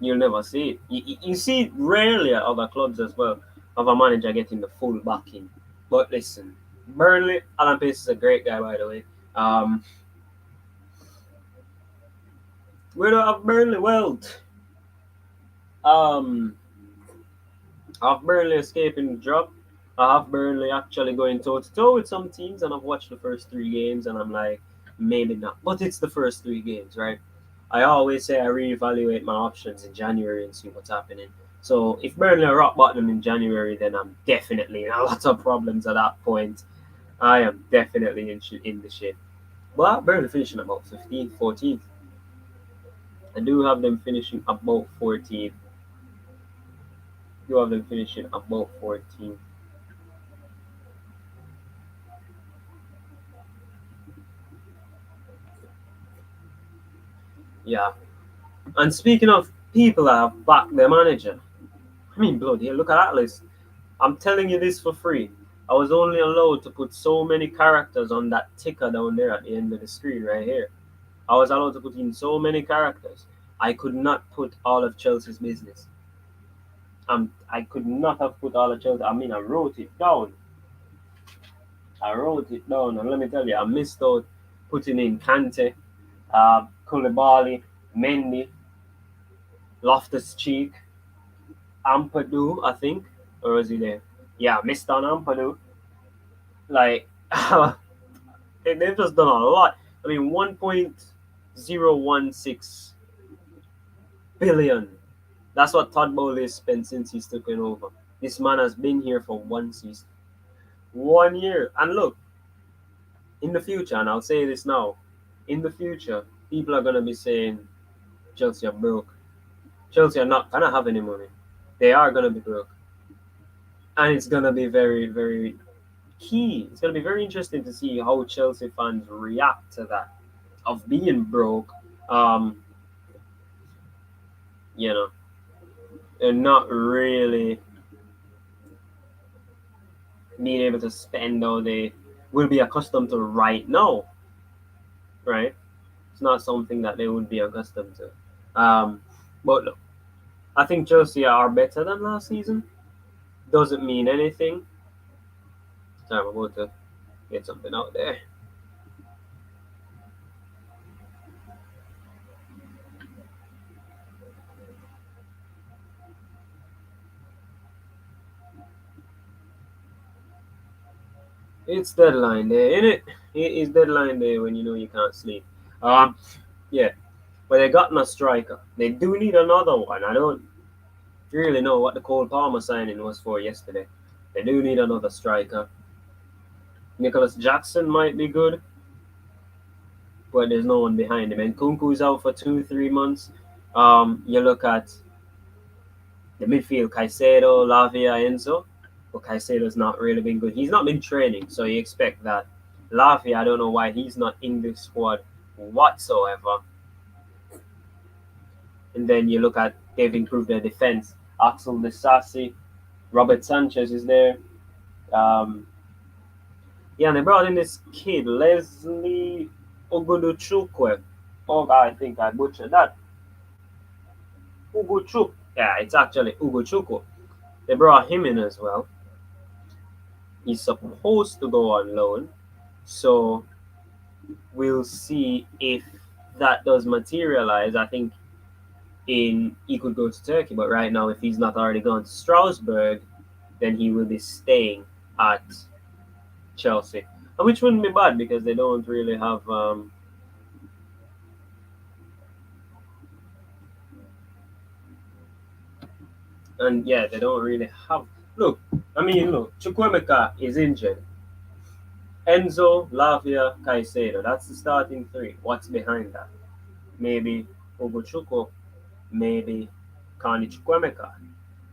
you'll never see it. You see it rarely at other clubs as well, of a manager getting the full backing. But listen, Burnley, Alan Pace is a great guy, by the way. Where do I have Burnley? Well, I have Burnley escaping the drop. I have Burnley actually going toe-to-toe with some teams, and I've watched the first 3 games, and I'm like, maybe not. But it's the first 3 games, right? I always say I reevaluate my options in January and see what's happening. So if Burnley are rock bottom in January, then I'm definitely in a lot of problems at that point. I am definitely in the shit. But Burnley finishing about 15th, 14th. I do have them finishing about 14th. You have them finishing above 14. Yeah. And speaking of people that have backed their manager, I mean, bloody hell, look at that list. I'm telling you this for free. I was only allowed to put so many characters on that ticker down there at the end of the screen right here. I was allowed to put in so many characters. I could not put all of Chelsea's business. I could not have put all of Chelsea. I mean, I wrote it down. I wrote it down, and let me tell you, I missed out putting in Kante, Koulibaly, Mendy, Loftus Cheek, Ampadu, I think, or is he there? Yeah, missed on Ampadu. Like, they've just done a lot. I mean, 1.016 billion. That's what Todd Bowley has spent since he's taken over. This man has been here for one season, 1 year. And look, in the future, and I'll say this now, in the future, people are gonna be saying Chelsea are broke. Chelsea are not gonna have any money. They are gonna be broke, and it's gonna be very, very key. It's gonna be very interesting to see how Chelsea fans react to that of being broke. Um, you know, and not really being able to spend how they will be accustomed to right now. Right? It's not something that they would be accustomed to. But look, I think Chelsea are better than last season. Doesn't mean anything. Sorry, I'm about to get something out there. It's deadline day, isn't it? It is deadline day when you know you can't sleep. Um, yeah, but they got no striker. They do need another one. I don't really know what the Cole Palmer signing was for yesterday. They do need another striker. Nicholas Jackson might be good, but there's no one behind him. And Kunku's out for 2, 3 months. You look at the midfield: Caicedo, Lavia, Enzo. But Caicedo's not really been good. He's not been training, so you expect that. Lavia, I don't know why he's not in the squad whatsoever. And then you look at they've improved their defense. Axel Disasi, Robert Sanchez is there. Um, yeah, and they brought in this kid, Leslie Oguduchukwe. Oh, God, I think I butchered that. Uguchuk. Yeah, it's actually Uguchukwu. They brought him in as well. He's supposed to go on loan. So we'll see if that does materialize. I think he could go to Turkey, but right now, if he's not already gone to Strasbourg, then he will be staying at Chelsea, which wouldn't be bad because they don't really have. And yeah, they don't really have. Look, I mean, look, Chukwemeka is injured. Enzo, Lavia, Caicedo. That's the starting three. What's behind that? Maybe Ogochukwu, maybe Kani Chukwemeka.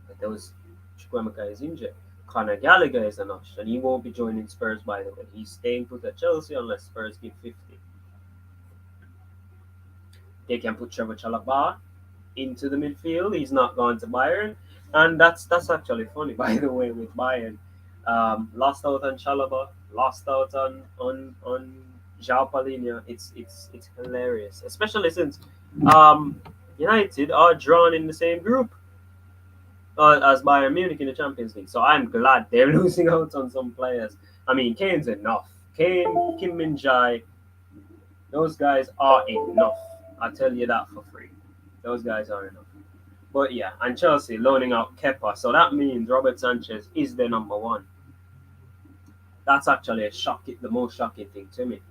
But those Chukwemeka is injured. Conor Gallagher is an option. And he won't be joining Spurs, by the way. He's staying put at Chelsea unless Spurs give 50. They can put Trevor Chalobah into the midfield. He's not gone to Bayern. And that's actually funny, by the way, with Bayern. Lost out on Chalobah, lost out on João Palhinha. It's hilarious, especially since United are drawn in the same group as Bayern Munich in the Champions League. So I'm glad they're losing out on some players. I mean, Kane's enough. Kane, Kim Min Jae, those guys are enough. I tell you that for free. Those guys are enough. But yeah, and Chelsea loaning out Kepa. So that means Robert Sanchez is the number one. That's actually the most shocking thing to me.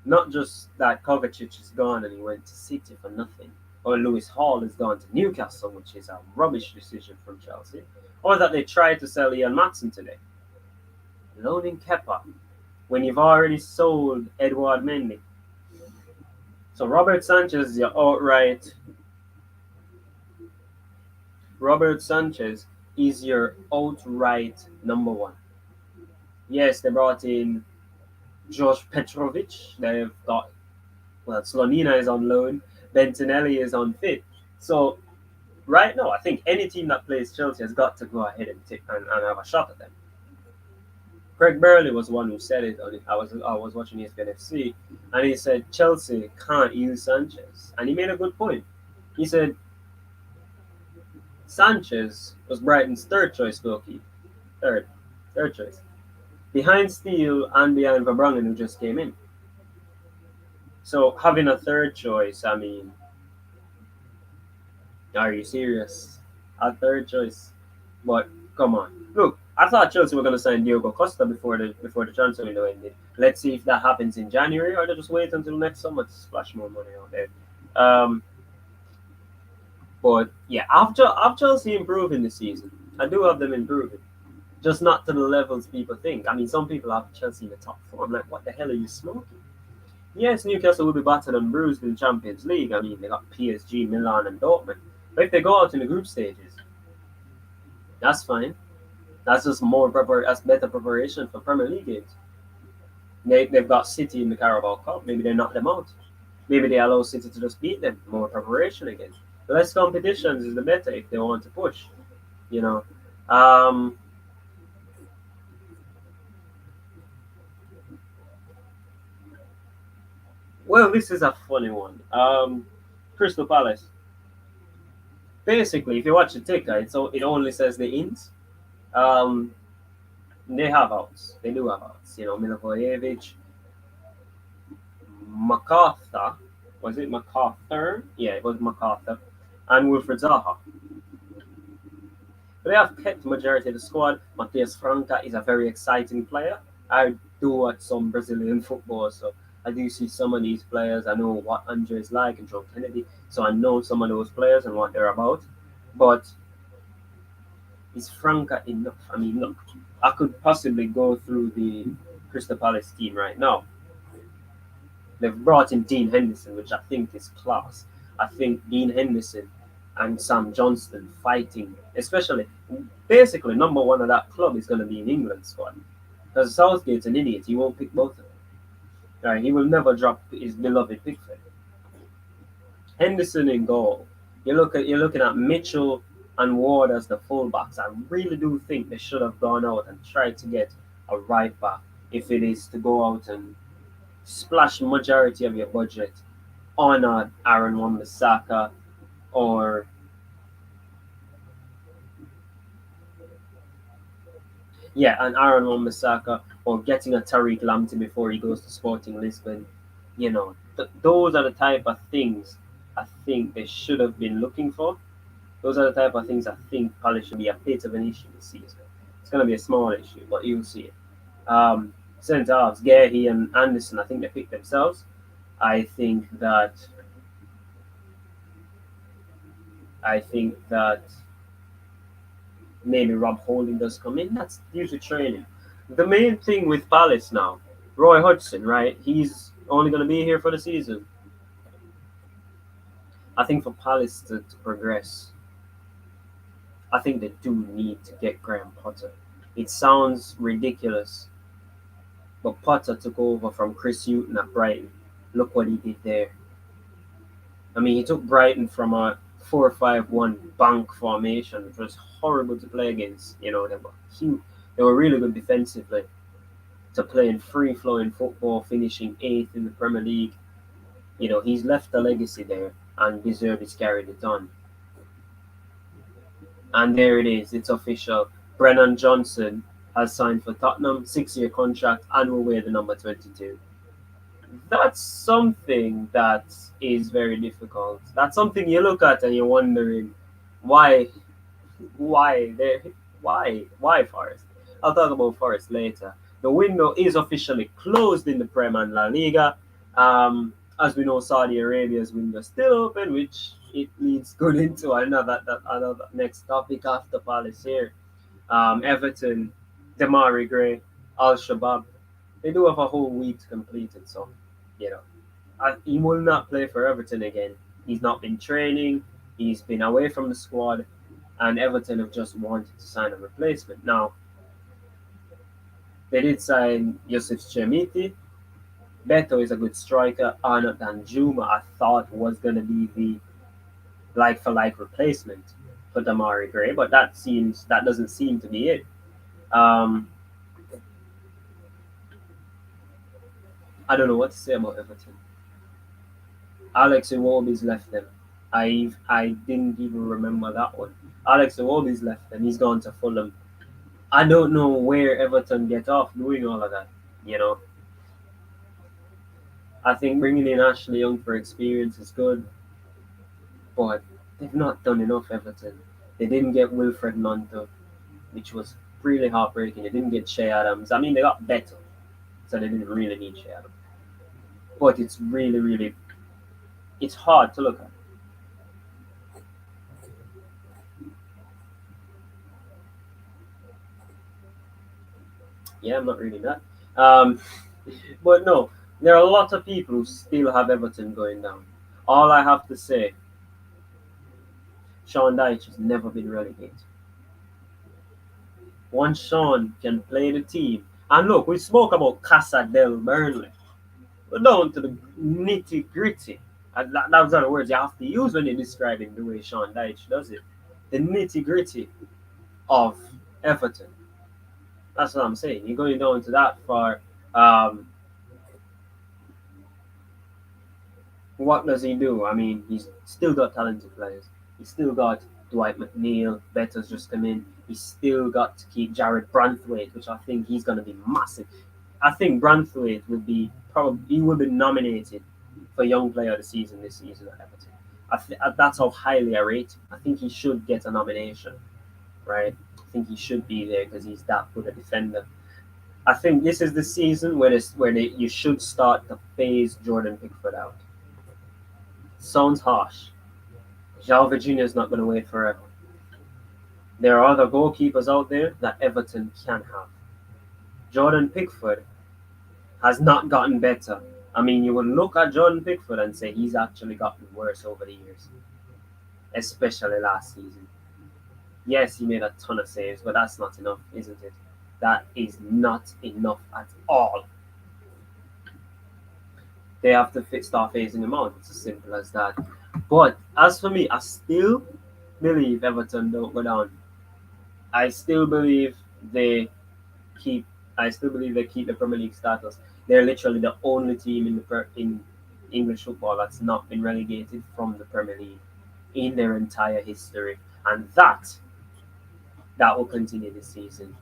Not just that Kovacic is gone and he went to City for nothing, or Lewis Hall has gone to Newcastle, which is a rubbish decision from Chelsea, or that they tried to sell Ian Matson today. Loaning Kepa when you've already sold Edouard Mendy. So Robert Sanchez is your outright Robert Sanchez is your outright number one. Yes, they brought in Josh Petrovic. They've got, well, Slonina is on loan. Bentinelli is on fit. So right now, I think any team that plays Chelsea has got to go ahead and and have a shot at them. Craig Burley was the one who said it. I was watching ESPN FC, and he said Chelsea can't use Sanchez, and he made a good point. He said Sanchez was Brighton's third choice goalkeeper, third, third choice, behind Steele and behind Verbruggen, who just came in. So having a third choice, I mean, are you serious? A third choice, but come on, look. I thought Chelsea were going to sign Diogo Costa before the transfer window ended. Let's see if that happens in January, or they just wait until next summer to splash more money out there. Um, but yeah, I've Chelsea improving this season. I do have them improving, just not to the levels people think. I mean, some people have Chelsea in the top four. I'm like, what the hell are you smoking? Yes, Newcastle will be battered and bruised in the Champions League. I mean, they got PSG, Milan, and Dortmund. But if they go out in the group stages, that's fine. That's just that's better preparation for Premier League games. They've got City in the Carabao Cup. Maybe they knock them out. Maybe they allow City to just beat them. More preparation again. The less competitions is the better if they want to push. You know. Um, well, this is a funny one. Crystal Palace. Basically, if you watch the ticker, it only says the ins. Um, they have outs. They do have outs. Milivojevic, MacArthur. Was it MacArthur? Yeah, it was MacArthur. And Wilfred Zaha. They have kept the majority of the squad. Matheus Franca is a very exciting player. I do watch some Brazilian football, so I do see some of these players. I know what Andre is like and John Kennedy, so I know some of those players and what they're about. But is Franca enough? I mean, look, I could possibly go through the Crystal Palace team right now. They've brought in Dean Henderson, which I think is class. I think Dean Henderson and Sam Johnston fighting, especially, basically, number one of that club is going to be in England squad. Because Southgate's an idiot. He won't pick both of them. Right? He will never drop his beloved Pickford. Henderson in goal. You're looking at Mitchell and Ward as the fullbacks. I really do think they should have gone out and tried to get a right back if it is to go out and splash majority of your budget on Aaron Wan-Bissaka or and Aaron Wan-Bissaka or getting a Tariq Lamptey before he goes to Sporting Lisbon. Those are the type of things I think they should have been looking for. Those are the type of things I think probably should be a bit of an issue this season. It's going to be a small issue, but you'll see it. Centre halves, Gehi and Anderson, I think they picked themselves. I think that maybe Rob Holding does come in. That's due to training. The main thing with Palace now, Roy Hodgson, right? He's only going to be here for the season. I think for Palace to progress, I think they do need to get Graham Potter. It sounds ridiculous, but Potter took over from Chris Hughton at Brighton. Look what he did there. I mean, he took Brighton from a 4-5-1 bank formation, which was horrible to play against. They were really good defensively, to playing free-flowing football, finishing 8th in the Premier League. He's left a legacy there, and De Zerbi's carried it on. And there it is. It's official. Brennan Johnson has signed for Tottenham, 6-year contract, and will wear the number 22. That's something that is very difficult. That's something you look at and you're wondering why Forest. I'll talk about Forest later. The window is officially closed in the Prem and La Liga. As we know, Saudi Arabia's window is still open, which it leads good into another next topic after Palace here. Everton, Damari Gray, Al Shabab. They do have a whole week to complete it, so he will not play for Everton again. He's not been training. He's been away from the squad. and Everton have just wanted to sign a replacement. Now, they did sign Yusuf Chemiti. Beto is a good striker. Arnold Danjuma, I thought, was going to be the like for like replacement for Damari Gray, but that doesn't seem to be it. Um, I don't know what to say about Everton. Alex Iwobi's left them. I didn't even remember that one. Alex Iwobi's left them. He's gone to Fulham. I don't know where Everton get off doing all of that. You know, I think bringing in Ashley Young for experience is good, but they've not done enough. Everton. They didn't get Wilfred Monto, which was really heartbreaking. They didn't get Shea Adams. I mean, they got better, so they didn't really need Shea Adams. But it's really, really, it's hard to look at. Yeah, I'm not reading that. Um, but no, there are a lot of people who still have Everton going down. All I have to say, Sean Dyche has never been relegated. Once Sean can play the team, and look, we spoke about Casa del Burnley. We're down to the nitty gritty. And those are the words you have to use when you're describing the way Sean Dyche does it. The nitty gritty of Everton. That's what I'm saying. You're going down to that far. Um, what does he do? I mean, he's still got talented players. He's still got Dwight McNeil. Better's just come in. He's still got to keep Jared Branthwaite, which I think he's going to be massive. I think Branthwaite would be probably he would be nominated for Young Player of the Season this season at Everton. That's how highly I rate him. I think he should get a nomination, right? I think he should be there because he's that good a defender. I think this is the season you should start to phase Jordan Pickford out. Sounds harsh. João Virginia is not going to wait forever. There are other goalkeepers out there that Everton can have. Jordan Pickford has not gotten better. I mean, you would look at Jordan Pickford and say he's actually gotten worse over the years, especially last season. Yes, he made a ton of saves, but that's not enough, isn't it? That is not enough at all. They have to start phasing him out. It's as simple as that. But as for me, I still believe Everton don't go down. I still believe they keep. I still believe they keep the Premier League status. They're literally the only team in English football that's not been relegated from the Premier League in their entire history, and that will continue this season.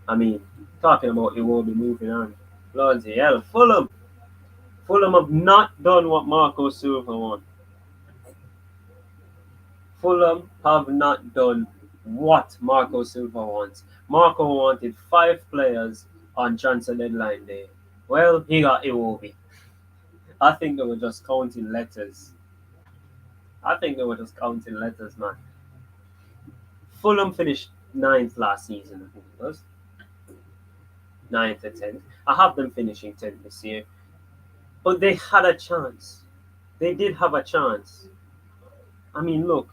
I mean, talking about it will be moving on. Bloody hell, Fulham. Fulham have not done what Marco Silva wants. Fulham have not done what Marco Silva wants. Marco wanted 5 players on transfer deadline day. Well, he got Iwobi. I think they were just counting letters. I think they were just counting letters, man. Fulham finished ninth last season, I think it was. Ninth or 10th. I have them finishing 10th this year. But they had a chance. They did have a chance. I mean, look,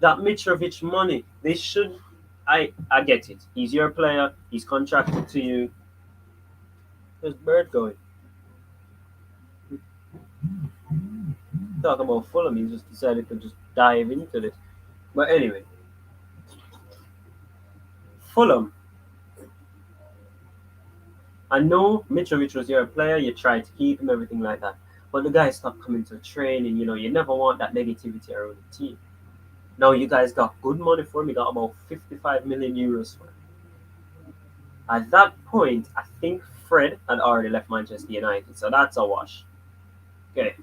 that Mitrovic money, they should. I get it. He's your player. He's contracted to you. There's Bird going. Talking about Fulham, he just decided to just dive into it. But anyway, Fulham. I know Mitrovic was your player. You tried to keep him, everything like that. But the guy stopped coming to training. You never want that negativity around the team. Now you guys got good money for him. You got about 55 million euros for him. At that point, I think Fred had already left Manchester United, so that's a wash. Okay.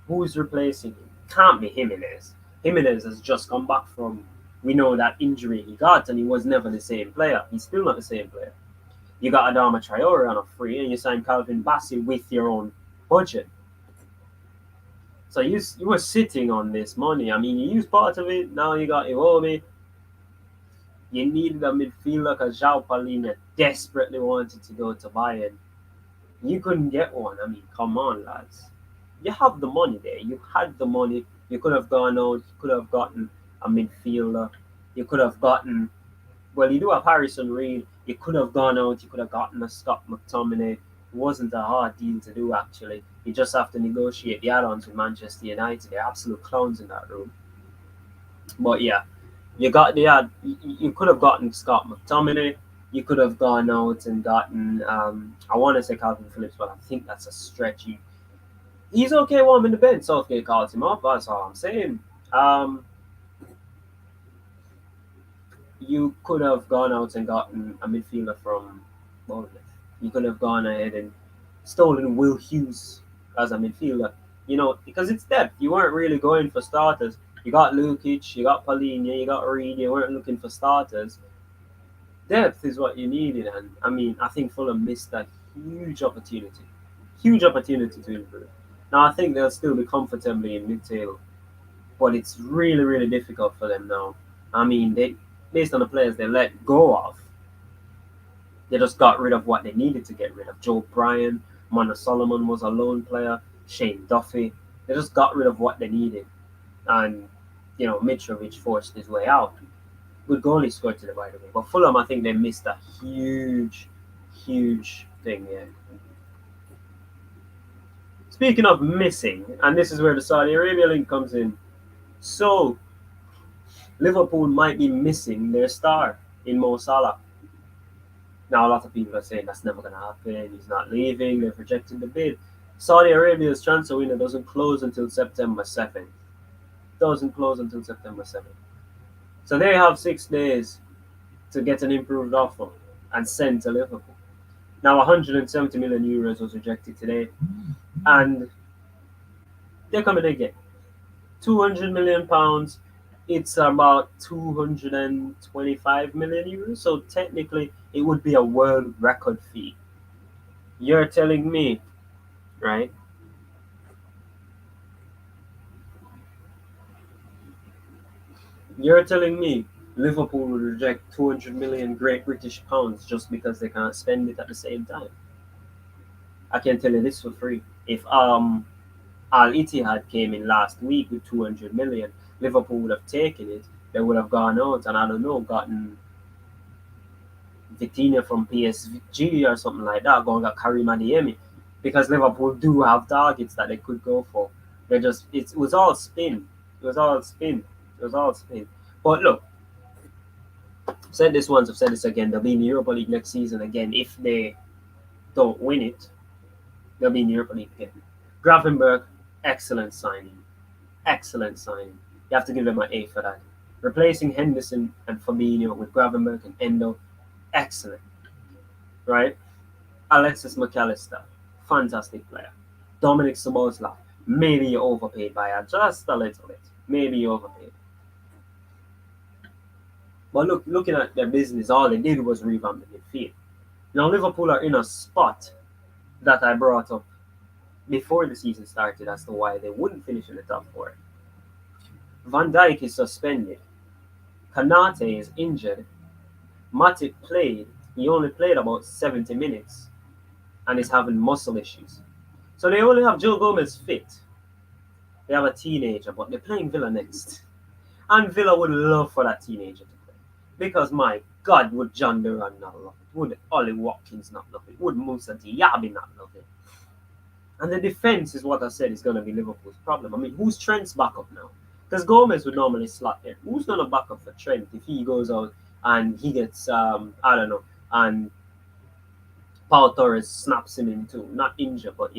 Who's replacing him? Can't be Jimenez. Jimenez has just come back from, we know that injury he got, and he was never the same player. He's still not the same player. You got Adama Traore on a free, and you signed Calvin Bassey with your own budget. So you were sitting on this money. I mean, you used part of it. Now you got Iwobi. You needed a midfielder because João Palhinha desperately wanted to go to Bayern. You couldn't get one. I mean, come on, lads. You have the money there. You had the money. You could have gone out. You could have gotten a midfielder. You could have gotten, well, you do have Harrison Reed. You could have gone out. You could have gotten a Scott McTominay. It wasn't a hard deal to do, actually. You just have to negotiate the add-ons with Manchester United. They're absolute clowns in that room. But yeah, you could have gotten Scott McTominay. You could have gone out and gotten I want to say Calvin Phillips, but I think that's a stretch. He's okay warming the bench. Southgate calls him up. That's all I'm saying. Um, you could have gone out and gotten a midfielder from Bournemouth. You could have gone ahead and stolen Will Hughes as a midfielder. Because it's depth. You weren't really going for starters. You got Lukic, you got Paulinho, you got Reed. You weren't looking for starters. Depth is what you needed, and I mean, I think Fulham missed a huge opportunity to improve. Now I think they'll still be comfortably in mid-table, but it's really, really difficult for them now. I mean, they based on the players they let go of, they just got rid of what they needed to get rid of. Joe Bryan, Mona Solomon was a lone player, Shane Duffy. They just got rid of what they needed, and Mitrovic forced his way out. Good goalie scored today, by the way. But Fulham, I think they missed a huge thing. Yeah. Speaking of missing, and this is where the Saudi Arabia link comes in. So Liverpool might be missing their star in Mo Salah. Now, a lot of people are saying that's never going to happen. He's not leaving. They're projecting the bid. Saudi Arabia's transfer window doesn't close until September 7th. Doesn't close until September 7th. So they have 6 days to get an improved offer and send to Liverpool. Now, 170 million euros was rejected today, and they're coming again. 200 million pounds. It's about 225 million euros. So technically, it would be a world record fee. You're telling me, right? You're telling me Liverpool would reject 200 million Great British pounds just because they can't spend it at the same time? I can tell you this for free. If Al Ittihad came in last week with 200 million, Liverpool would have taken it. They would have gone out and, I don't know, gotten Vitinha from PSG or something like that, going got Karim Adeyemi, because Liverpool do have targets that they could go for. It was all spin. It was all spin. It was all spin. But look, I've said this once, I've said this again. They'll be in the Europa League next season again. If they don't win it, they'll be in the Europa League again. Gravenberg, excellent signing. Excellent signing. You have to give them an A for that. Replacing Henderson and Fabinho with Gravenberg and Endo, excellent. Right? Alexis McAllister, fantastic player. Dominic Szoboszlai, maybe you overpaid by just a little bit. Maybe you overpaid. But looking at their business, all they did was revamp the midfield. Now Liverpool are in a spot that I brought up before the season started as to why they wouldn't finish in the top 4. Van Dijk is suspended. Kanate is injured. Matip played. He only played about 70 minutes and is having muscle issues. So they only have Joe Gomez fit. They have a teenager, but they're playing Villa next. And Villa would love for that teenager to play. Because, my God, would John Duran not love it? Would Ollie Watkins not love it? Would Moussa Diaby not love it? And the defense is what I said is going to be Liverpool's problem. I mean, who's Trent's backup now? Because Gomez would normally slot there. Who's going to back up for Trent if he goes out and he gets, I don't know, and Paul Torres snaps him in two, not injured, but,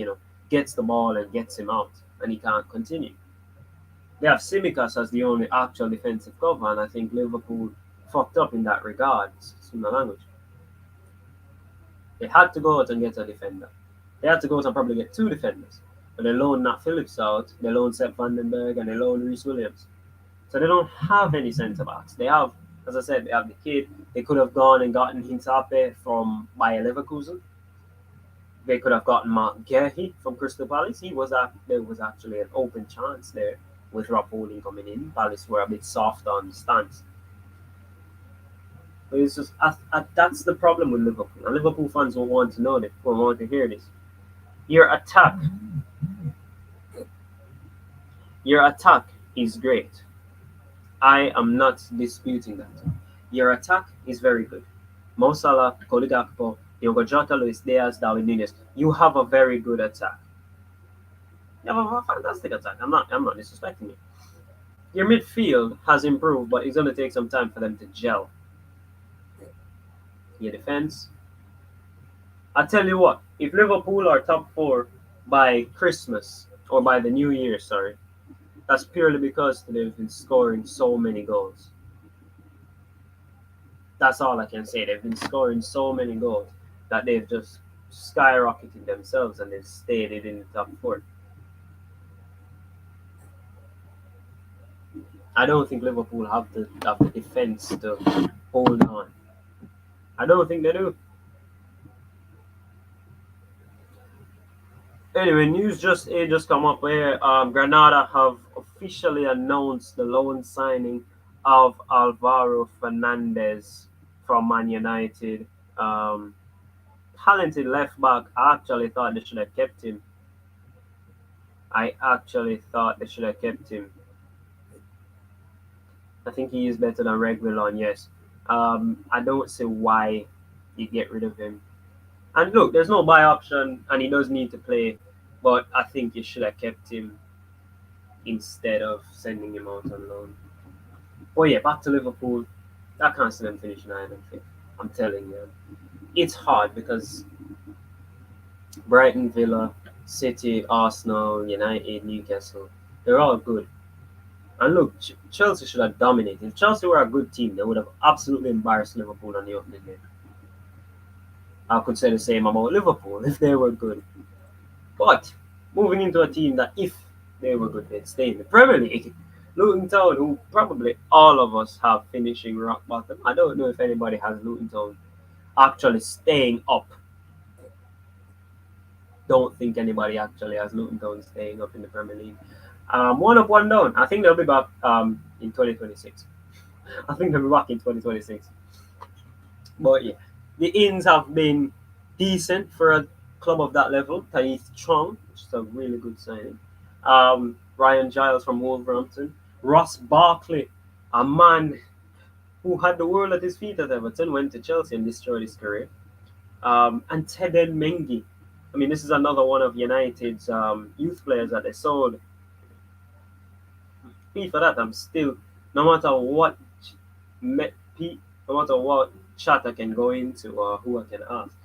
gets the ball and gets him out, and he can't continue. They have Tsimikas as the only actual defensive cover, and I think Liverpool fucked up in that regard. It's in the language. They had to go out and get a defender. They had to go out and probably get 2 defenders. But they loaned Nat Phillips out, they loaned Sepp Vandenberg, and they loaned Reece Williams. So they don't have any centre-backs. They have, as I said, they have the kid. They could have gone and gotten Hintape from Bayer Leverkusen. They could have gotten Mark Guehi from Crystal Palace. There was actually an open chance there with Rob Holding coming in. Palace were a bit soft on the stance. But it's just that's the problem with Liverpool. And Liverpool fans will want to know this, will want to hear this. Your attack is great. I am not disputing that. Your attack is very good. Mo Salah, Cody Gakpo, Diogo Jota, Luis Diaz, Darwin Nunes. You have a very good attack. You have a fantastic attack. I'm not disrespecting you. Your midfield has improved, but it's going to take some time for them to gel. Your defense. I tell you what, if Liverpool are top four by Christmas or by the New Year, sorry, that's purely because they've been scoring so many goals. That's all I can say. They've been scoring so many goals that they've just skyrocketed themselves and they've stayed in the top four. I don't think Liverpool have the defense to hold on. I don't think they do. Anyway, news just come up where Granada have officially announced the loan signing of Alvaro Fernandez from Man United. Um, Talented left back. I actually thought they should have kept him. I actually thought they should have kept him. I think he is better than Reguilon, yes. I don't see why you get rid of him. And look, there's no buy option, and he does need to play, but I think you should have kept him instead of sending him out on loan. Oh yeah, back to Liverpool. I can't see them finishing I don't think. I'm telling you, it's hard because Brighton, Villa, City, Arsenal, United, Newcastle, they're all good. And look, Chelsea should have dominated. If Chelsea were a good team, they would have absolutely embarrassed Liverpool on the opening day. I could say the same about Liverpool if they were good. But moving into a team that if they were good, they'd stay in the Premier League. Luton Town, who probably all of us have finishing rock bottom. I don't know if anybody has Luton Town actually staying up. Don't think anybody actually has Luton Town staying up in the Premier League. One up, one down. I think they'll be back in 2026. I think they'll be back in 2026. But yeah, the ins have been decent for a club of that level. Taith Chong, which is a really good signing. Ryan Giles from Wolverhampton. Ross Barkley, a man who had the world at his feet at Everton, went to Chelsea and destroyed his career. And Teden Mengi. I mean, this is another one of United's youth players that they sold. Fee for that, I'm still, no matter what, no matter what chat I can go into or who I can ask,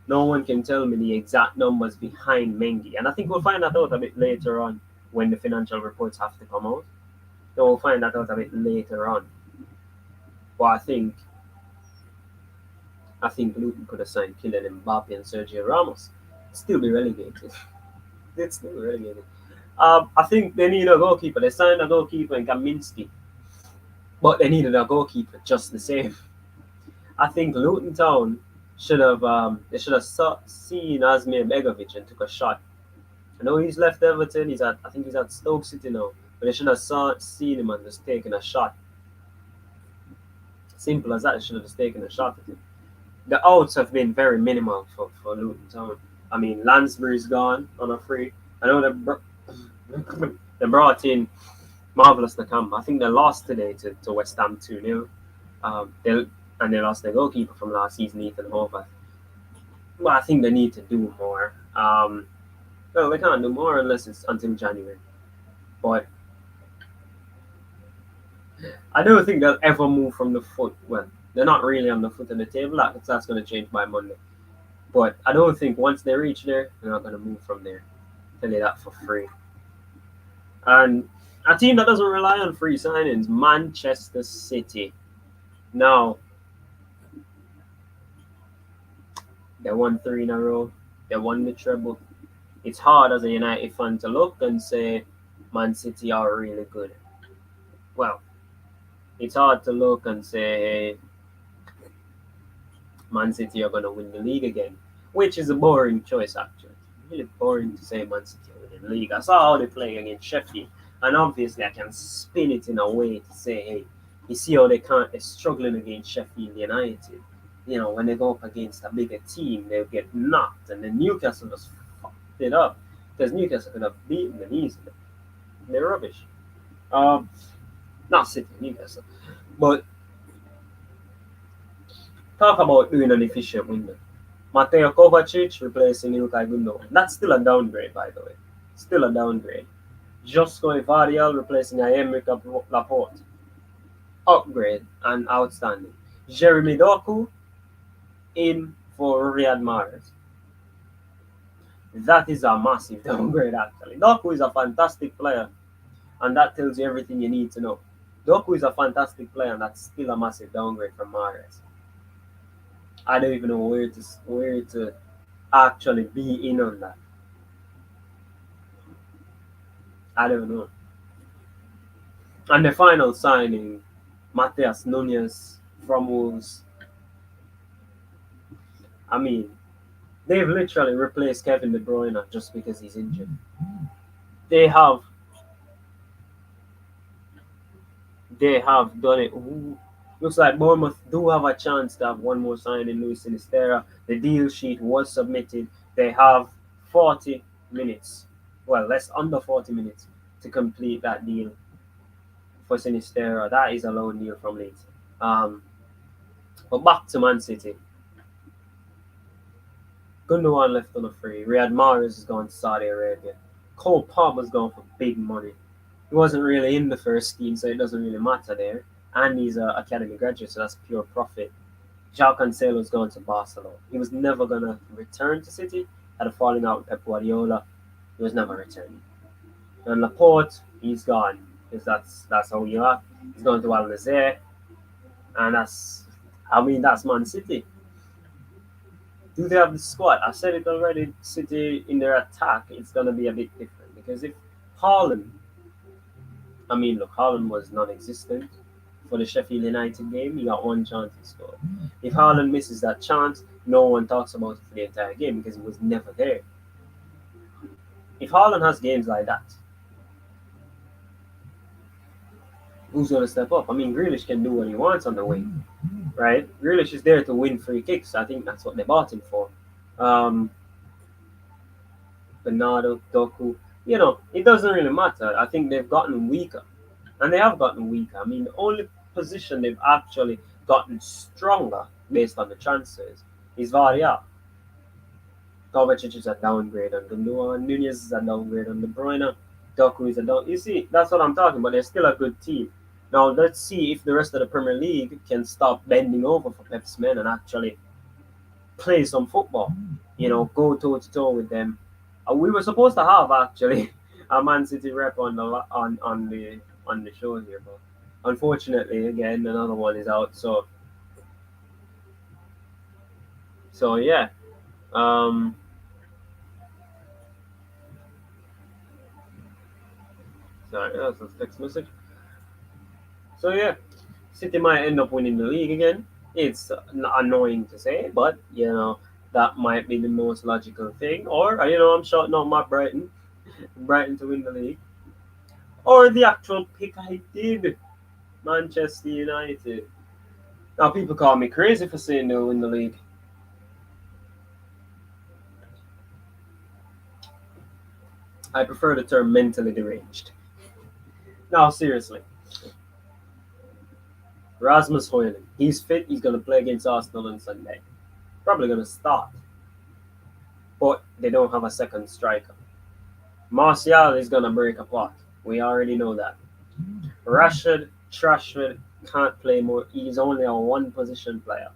no one can tell me the exact numbers behind Mengi. And I think we'll find that out a bit later on when the financial reports have to come out. So we'll find that out a bit later on. But I think Luton could have signed Kylian Mbappe and Sergio Ramos. Still be relegated. They'd still be relegated. I think they need a goalkeeper. They signed a goalkeeper in Kaminski, but they needed a goalkeeper just the same. I think Luton Town seen Asmir Begovic and took a shot. I know he's left Everton. I think he's at Stoke City now, but they should have seen him and just taken a shot. Simple as that. They should have just taken a shot at him. The outs have been very minimal for Luton Town. I mean, Lansbury's gone on a free. I know they brought in Marvelous Nakamba. I think they lost today to West Ham 2-0. They lost their goalkeeper from last season, Ethan Horvath. But I think they need to do more. Well, they can't do more unless it's until January. But I don't think they'll ever move from the foot. Well, they're not really on the foot of the table. That's going to change by Monday. But I don't think once they reach there, they're not going to move from there. Tell you that for free. And a team that doesn't rely on free signings, Manchester City. Now, they won 3 in a row. They won the treble. It's hard as a United fan to look and say Man City are really good. Well, it's hard to look and say, hey, Man City are going to win the league again, which is a boring choice, actually. It's really boring to say Man City are winning the league. I saw how they play against Sheffield, and obviously I can spin it in a way to say, hey, you see how they're struggling against Sheffield United. You know, when they go up against a bigger team, they'll get knocked, and then Newcastle just fucked it up because Newcastle could have beaten them easily. They're rubbish. Now not City, Newcastle. But talk about doing an efficient window. Mateo Kovacic replacing Ilkay Gundogan. That's still a downgrade, by the way. Still a downgrade. Josko Vardial replacing Aymeric Laporte. Upgrade and outstanding. Jeremy Doku in for Riyad Mahrez. That is a massive downgrade, actually. Doku is a fantastic player, and that tells you everything you need to know. Doku is a fantastic player, and that's still a massive downgrade from Mahrez. I don't even know where to actually be in on that. I don't know. And the final signing, Mateus Nunes from Wolves. I mean, they've literally replaced Kevin De Bruyne just because he's injured. They have done it. Ooh, looks like Bournemouth do have a chance to have one more signing, Luis Sinistera. The deal sheet was submitted. They have 40 minutes, well, less under 40 minutes to complete that deal for Sinistera. That is a loan deal from Leeds. But back to Man City. Gundogan left on a free. Riyad Mahrez is going to Saudi Arabia. Cole Palmer's going for big money. He wasn't really in the first scheme, so it doesn't really matter there. And he's an academy graduate, so that's pure profit. João Cancelo's going to Barcelona. He was never going to return to City. Had a falling out with Pep Guardiola. He was never returning. And Laporte, he's gone. Because that's how you are. He's going to Al Nassr. And that's Man City. Do they have the squad? I said it already. City in their attack, it's going to be a bit different. Because if Haaland, Haaland was non-existent for the Sheffield United game. He got one chance to score. If Haaland misses that chance, no one talks about it for the entire game because he was never there. If Haaland has games like that, who's going to step up? Grealish can do what he wants on the wing, right? Grealish is there to win free kicks. I think that's what they bought him for. Bernardo, Doku, it doesn't really matter. I think they've gotten weaker. And they have gotten weaker. The only position they've actually gotten stronger based on the transfers is Vardial. Kovacic is a downgrade on Gundogan. Nunez is a downgrade on De Bruyne. Doku is a down. You see, that's what I'm talking about. They're still a good team. Now, let's see if the rest of the Premier League can stop bending over for Pep's men and actually play some football. Go toe-to-toe with them. We were supposed to have, actually, a Man City rep on the show here, but unfortunately, again, another one is out. So yeah. Sorry, that's a text message. So yeah, City might end up winning the league again. It's annoying to say, but that might be the most logical thing. Or I'm shouting out my Brighton to win the league. Or the actual pick I did, Manchester United. Now people call me crazy for saying they'll win the league. I prefer the term mentally deranged. Now seriously. Rasmus Højlund, he's fit, he's going to play against Arsenal on Sunday. Probably going to start. But they don't have a second striker. Martial is going to break apart. We already know that. Rashford can't play more. He's only a one-position player.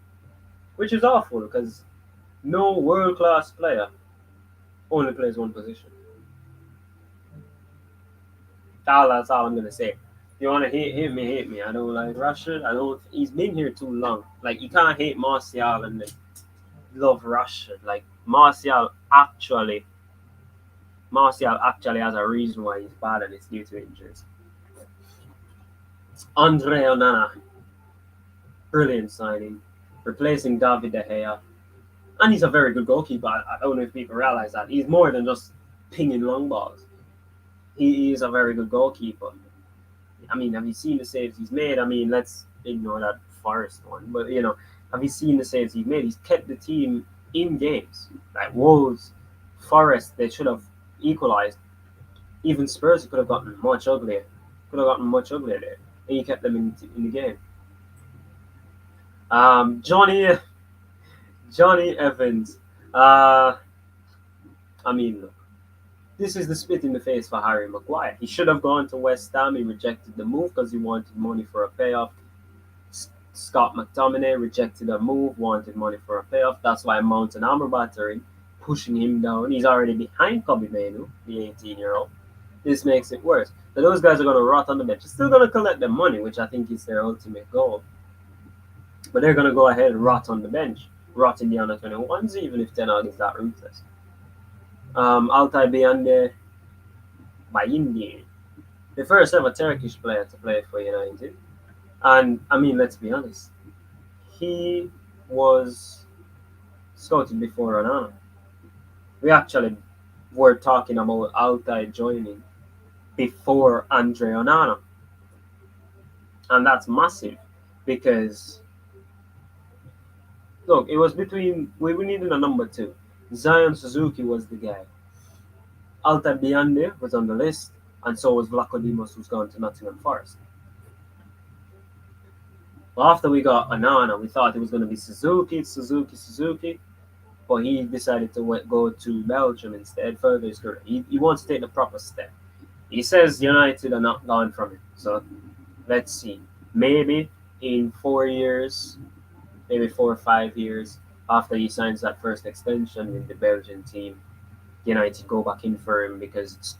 Which is awful because no world-class player only plays one position. That's all I'm going to say. If you want to hate me. I don't like Rashford. He's been here too long. Like, you can't hate Martial and love Rashford. Like, Martial actually has a reason why he's bad, and it's due to injuries. Andre Onana, brilliant signing, replacing David De Gea, and he's a very good goalkeeper. I don't know if people realize that. He's more than just pinging long balls. He is a very good goalkeeper. Have you seen the saves he's made? Let's ignore that Forest one, but have you seen the saves he's made? He's kept the team in games. Like Wolves, Forest, they should have equalized. Even Spurs could have gotten much uglier. There. and he kept them in the game. Johnny Evans. Uh, I mean, look, this is the spit in the face for Harry Maguire. He should have gone to West Ham. He rejected the move because he wanted money for a payoff. Scott McTominay rejected a move, wanted money for a payoff. That's why Mount and Amrabat are in, pushing him down. He's already behind Kobe Manu, the 18-year-old. This makes it worse. So those guys are going to rot on the bench. They're still going to collect their money, which I think is their ultimate goal. But they're going to go ahead and rot on the bench, rot in the under 21s, even if Ten Hag is that ruthless. Altay Bayindi, the first ever Turkish player to play for United. And I mean, let's be honest, he was scouted before Onana. We actually were talking about Altay joining before Andre Onana. And that's massive because, look, it was between, we needed a number two. Zion Suzuki was the guy. Altay Bayindi was on the list, and so was Vlaco Dimos, who's gone to Nottingham Forest. Well, after we got Onana, we thought it was going to be Suzuki, but he decided to go to Belgium instead, further his career. He wants to take the proper step. He says United are not gone from him, so let's see. Maybe in 4 years, maybe 4 or 5 years, after he signs that first extension with the Belgian team, United go back in for him because it's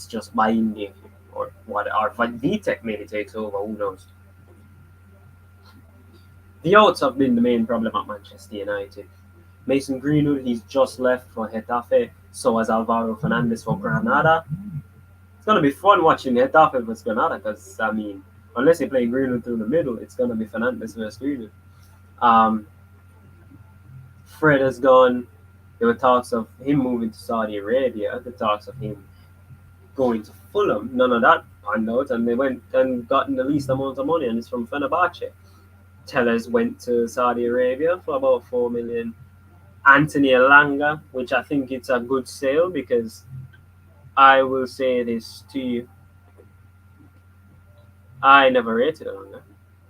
just buying the or what, or VTech maybe takes over, who knows. The outs have been the main problem at Manchester United. Mason Greenwood, he's just left for Getafe, so has Alvaro Fernandez for Granada. It's going to be fun watching Getafe versus Granada because, I mean, unless you play Greenwood through the middle, it's going to be Fernandez versus Greenwood. Fred has gone. There were talks of him moving to Saudi Arabia, the talks of him going to Fulham. None of that panned out, and they went and gotten the least amount of money, and it's from Fenerbahce. Tellers went to Saudi Arabia for about 4 million. Anthony Elanga, which I think it's a good sale because I will say this to you. I never rated Elanga.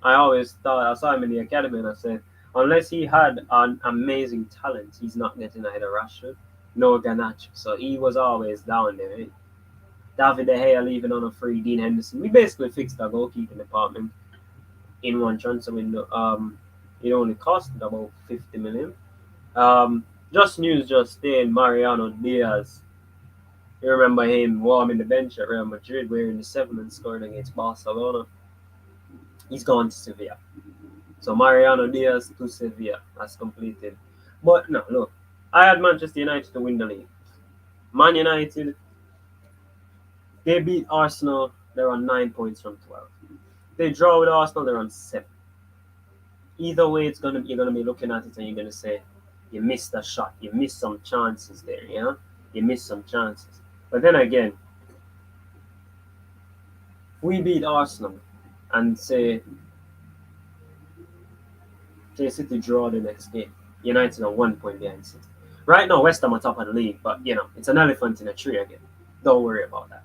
I always thought, I saw him in the academy and I said, unless he had an amazing talent, he's not getting ahead of Rashford, no Garnacho. So he was always down there. Eh? David De Gea leaving on a free, Dean Henderson. We basically fixed our goalkeeping department in one transfer window. It only cost about 50 million. Just news just then, Mariano Diaz. You remember him warming the bench at Real Madrid, wearing the 7 and scoring against Barcelona. He's gone to Sevilla. So Mariano Diaz to Sevilla. That's completed. But no, look. I had Manchester United to win the league. Man United, they beat Arsenal. They're on 9 points from 12. They draw with Arsenal, they're on 7. Either way, you're gonna be looking at it and you're gonna say, you missed a shot, you missed some chances there, you know? You missed some chances. But then again, we beat Arsenal and say City draw the next game. United are 1 point behind City. Right now, West Ham are top of the league, but you know, it's an elephant in a tree again. Don't worry about that.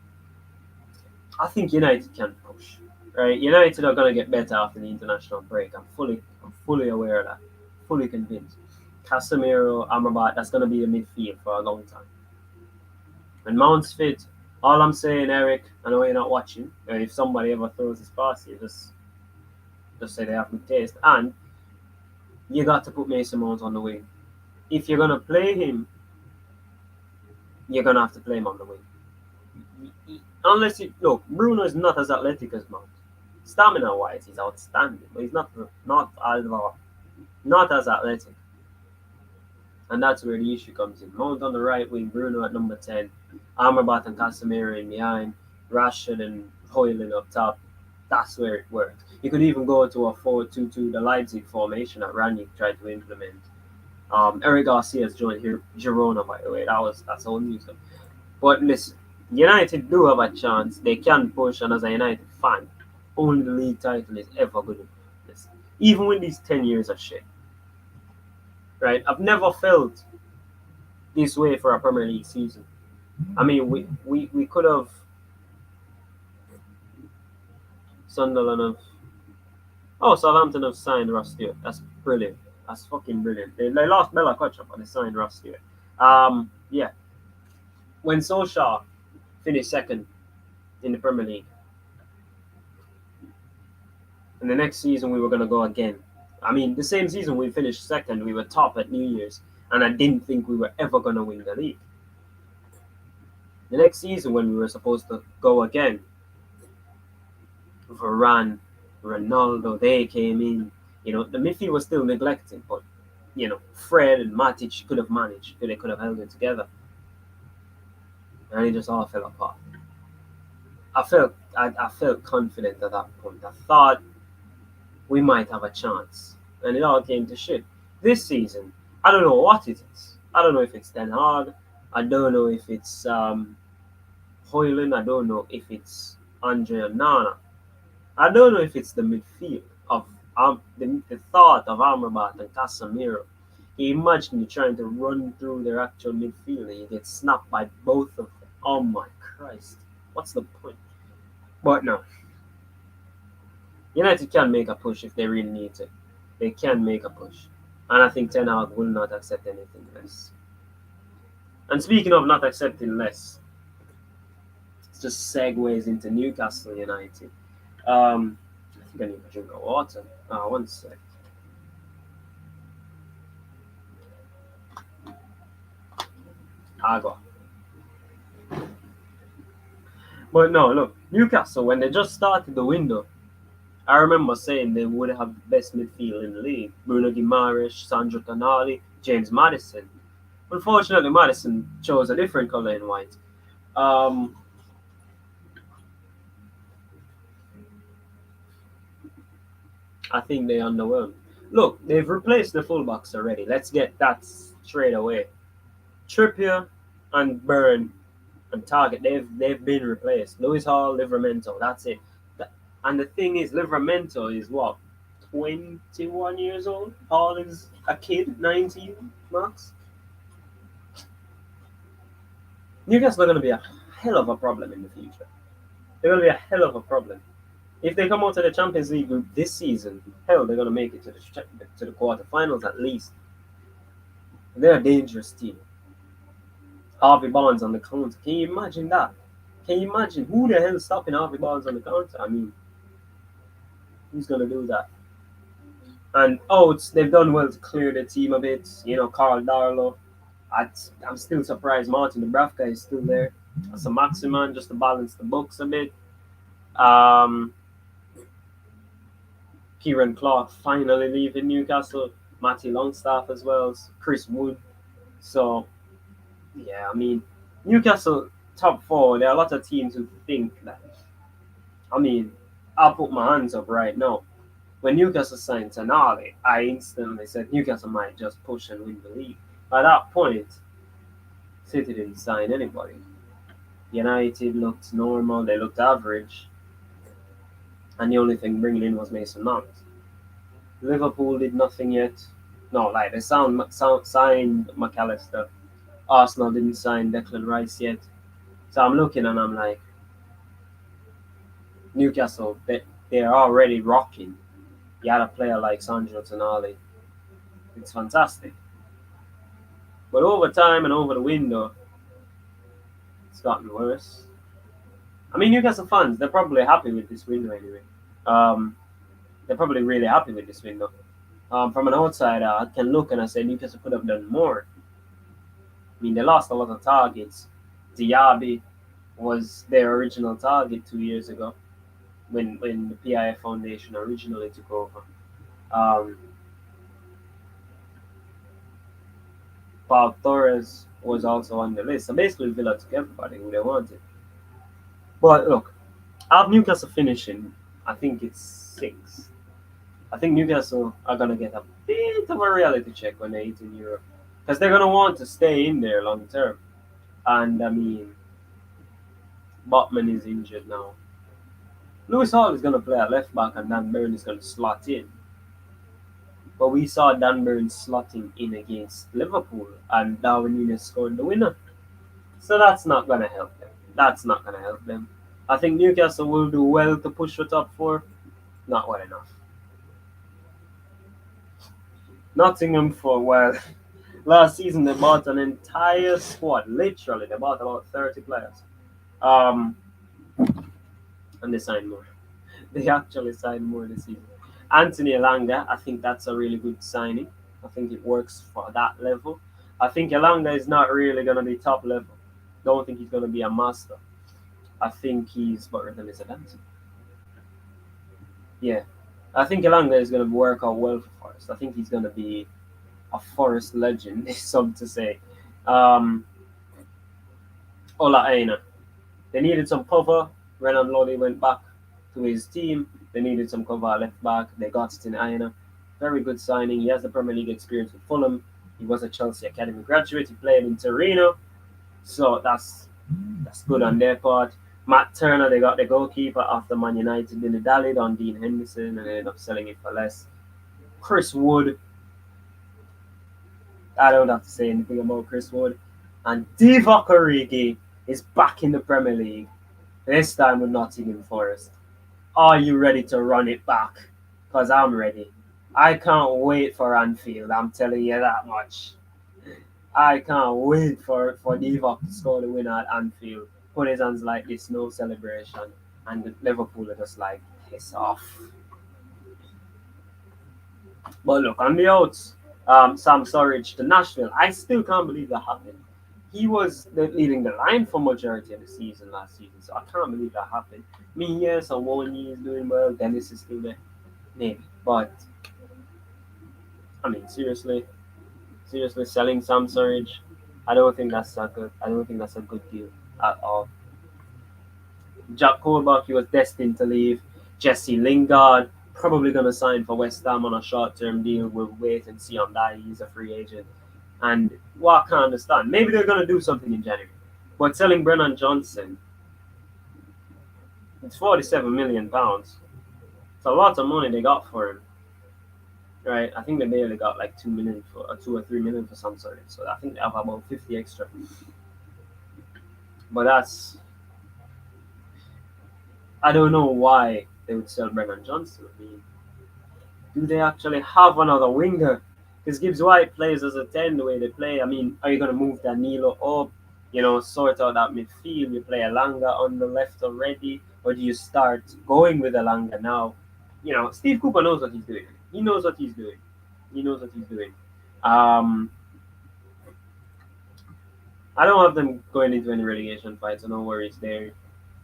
I think United can push. Right? United are gonna get better after the international break. I'm fully aware of that. Fully convinced. Casemiro, Amrabat, that's gonna be a midfield for a long time. When Mount's fit, all I'm saying, Eric, I know you're not watching. If somebody ever throws his past you, just say they have good taste. And you got to put Mason Mount on the wing. If you're gonna play him, you're gonna have to play him on the wing. Unless look, Bruno is not as athletic as Mount. Stamina wise, he's outstanding, but he's not as athletic. And that's where the issue comes in. Mount on the right wing, Bruno at number 10, Amrabat and Casemiro in behind, Rashford and Højlund up top. That's where it works. You could even go to a 4-2-2, the Leipzig formation that Ranić tried to implement. Eric Garcia has joined here, Girona, by the way. That's old news. But listen, United do have a chance. They can push, and as a United fan, only the league title is ever good enough. Listen, even with these 10 years of shit. Right? I've never felt this way for a Premier League season. I mean, we could have Sunderland have. Oh, Southampton have signed Ross Stewart. That's brilliant. That's fucking brilliant. They lost Bella Kotchap, but they signed Ross Stewart. Yeah. When Solskjaer finished second in the Premier League, and the next season we were gonna go again. I mean, the same season we finished second, we were top at New Year's, and I didn't think we were ever gonna win the league. The next season when we were supposed to go again, Varane, Ronaldo, they came in. The midfield was still neglected, but Fred and Matic could have managed. They could have held it together, and it just all fell apart. I felt confident at that point. I thought we might have a chance, and it all came to shit. This season, I don't know what it is. I don't know if it's Ten Hag. I don't know if it's Hoyland. I don't know if it's Andre Onana. I don't know if it's the midfield of the thought of Amrabat and Casemiro. You imagine you trying to run through their actual midfield and you get snapped by both of them. Oh my Christ. What's the point? But no. United can make a push if they really need to. They can make a push. And I think Ten Hag will not accept anything less. And speaking of not accepting less, it just segues into Newcastle United. I think I need a drink of water. One sec. Agua. But no, look, Newcastle, when they just started the window, I remember saying they would have the best midfield in the league. Bruno Guimaraes, Sandro Tonali, James Maddison. Unfortunately, Maddison chose a different color in white. I think they underwhelmed. Look, they've replaced the fullbacks already. Let's get that straight away. Trippier and Burn and Target, they've been replaced. Lewis Hall, Livramento, that's it. And the thing is, Livramento is what, 21 years old? Hall is a kid, 19 max. Newcastle are going to be a hell of a problem in the future. They're going to be a hell of a problem. If they come out of the Champions League group this season, hell, they're going to make it to the quarterfinals at least. They're a dangerous team. Harvey Barnes on the counter. Can you imagine that? Can you imagine who the hell is stopping Harvey Barnes on the counter? I mean, who's going to do that? And they've done well to clear the team a bit. Carl Darlow. I'm still surprised Martin Dubravka is still there. As a Maximan, just to balance the books a bit. Kieran Clark finally leaving Newcastle. Matty Longstaff as well. Chris Wood. So, yeah, I mean, Newcastle top four. There are a lot of teams who think that. I mean, I'll put my hands up right now. When Newcastle signed Tonali, I instantly said Newcastle might just push and win the league. By that point, City didn't sign anybody. United looked normal. They looked average. And the only thing bringing in was Mason Mount. Liverpool did nothing yet. No, like they signed McAllister. Arsenal didn't sign Declan Rice yet. So I'm looking and I'm like, Newcastle, they're already rocking. You had a player like Sandro Tonali. It's fantastic. But over time and over the window, it's gotten worse. I mean, Newcastle fans, they're probably happy with this window anyway. They're probably really happy with this window. From an outsider, I can look and I say Newcastle could have done more. I mean, they lost a lot of targets. Diaby was their original target 2 years ago when the PIF Foundation originally took over. Paul Torres was also on the list. So basically, Villa took everybody who they wanted. But look, I have Newcastle finishing, I think it's 6th. I think Newcastle are going to get a bit of a reality check when they eat in Europe. Because they're going to want to stay in there long term. And I mean, Botman is injured now. Lewis Hall is going to play at left back and Dan Burn is going to slot in. But we saw Dan Burn slotting in against Liverpool and Darwin Núñez scored the winner. So that's not going to help them. I think Newcastle will do well to push for top four. Not well enough. Nottingham for well, last season they bought an entire squad. Literally, they bought about 30 players. Um, and they signed more. They actually signed more this season. Anthony Elanga, I think that's a really good signing. I think it works for that level. I think Elanga is not really going to be top level. Don't think he's going to be a master. I think he's better than his Anthony. Yeah, I think Elanga is going to work out well for Forest. I think he's going to be a Forest legend, some to say. Um, Ola Aina. They needed some cover. Renan Lodi went back to his team. They needed some cover at left back. They got it in Aina. Very good signing. He has the Premier League experience with Fulham. He was a Chelsea Academy graduate. He played in Torino. So that's good on their part. Matt Turner, they got the goalkeeper after Man United in the dallied on Dean Henderson and they ended up selling it for less. Chris Wood, I don't have to say anything about Chris Wood. And Divock Origi is back in the Premier League. This time with Nottingham Forest. Are you ready to run it back? Because I'm ready. I can't wait for Anfield. I'm telling you that much. I can't wait for Divock to score the winner at Anfield. Put his hands like this, no celebration. And Liverpool are just like, piss off. But look, on the outs, Sam Sturridge to Nashville. I still can't believe that happened. He was leading the line for majority of the season last season, so I can't believe that happened. I mean, yes, Awoni is doing well. Dennis is still there, maybe. But I mean, seriously, selling Sam Sturridge, I don't think that's a good. I don't think that's a good deal at all. Jack Colback, he was destined to leave. Jesse Lingard, probably going to sign for West Ham on a short-term deal. We'll wait and see on that. He's a free agent. And what I can't understand, maybe they're going to do something in January. But selling Brennan Johnson, it's £47 million. It's a lot of money they got for him. Right? I think they barely got like 2 million for 2 or 3 million for some sort. So I think they have about 50 extra. But I don't know why they would sell Brennan Johnson. I mean, do they actually have another winger? Because Gibbs White plays as a 10 the way they play. I mean, are you going to move Danilo up? Sort out that midfield. You play Alanga on the left already? Or do you start going with Alanga now? Steve Cooper knows what he's doing. He knows what he's doing. He knows what he's doing. I don't have them going into any relegation fights, so no worries there.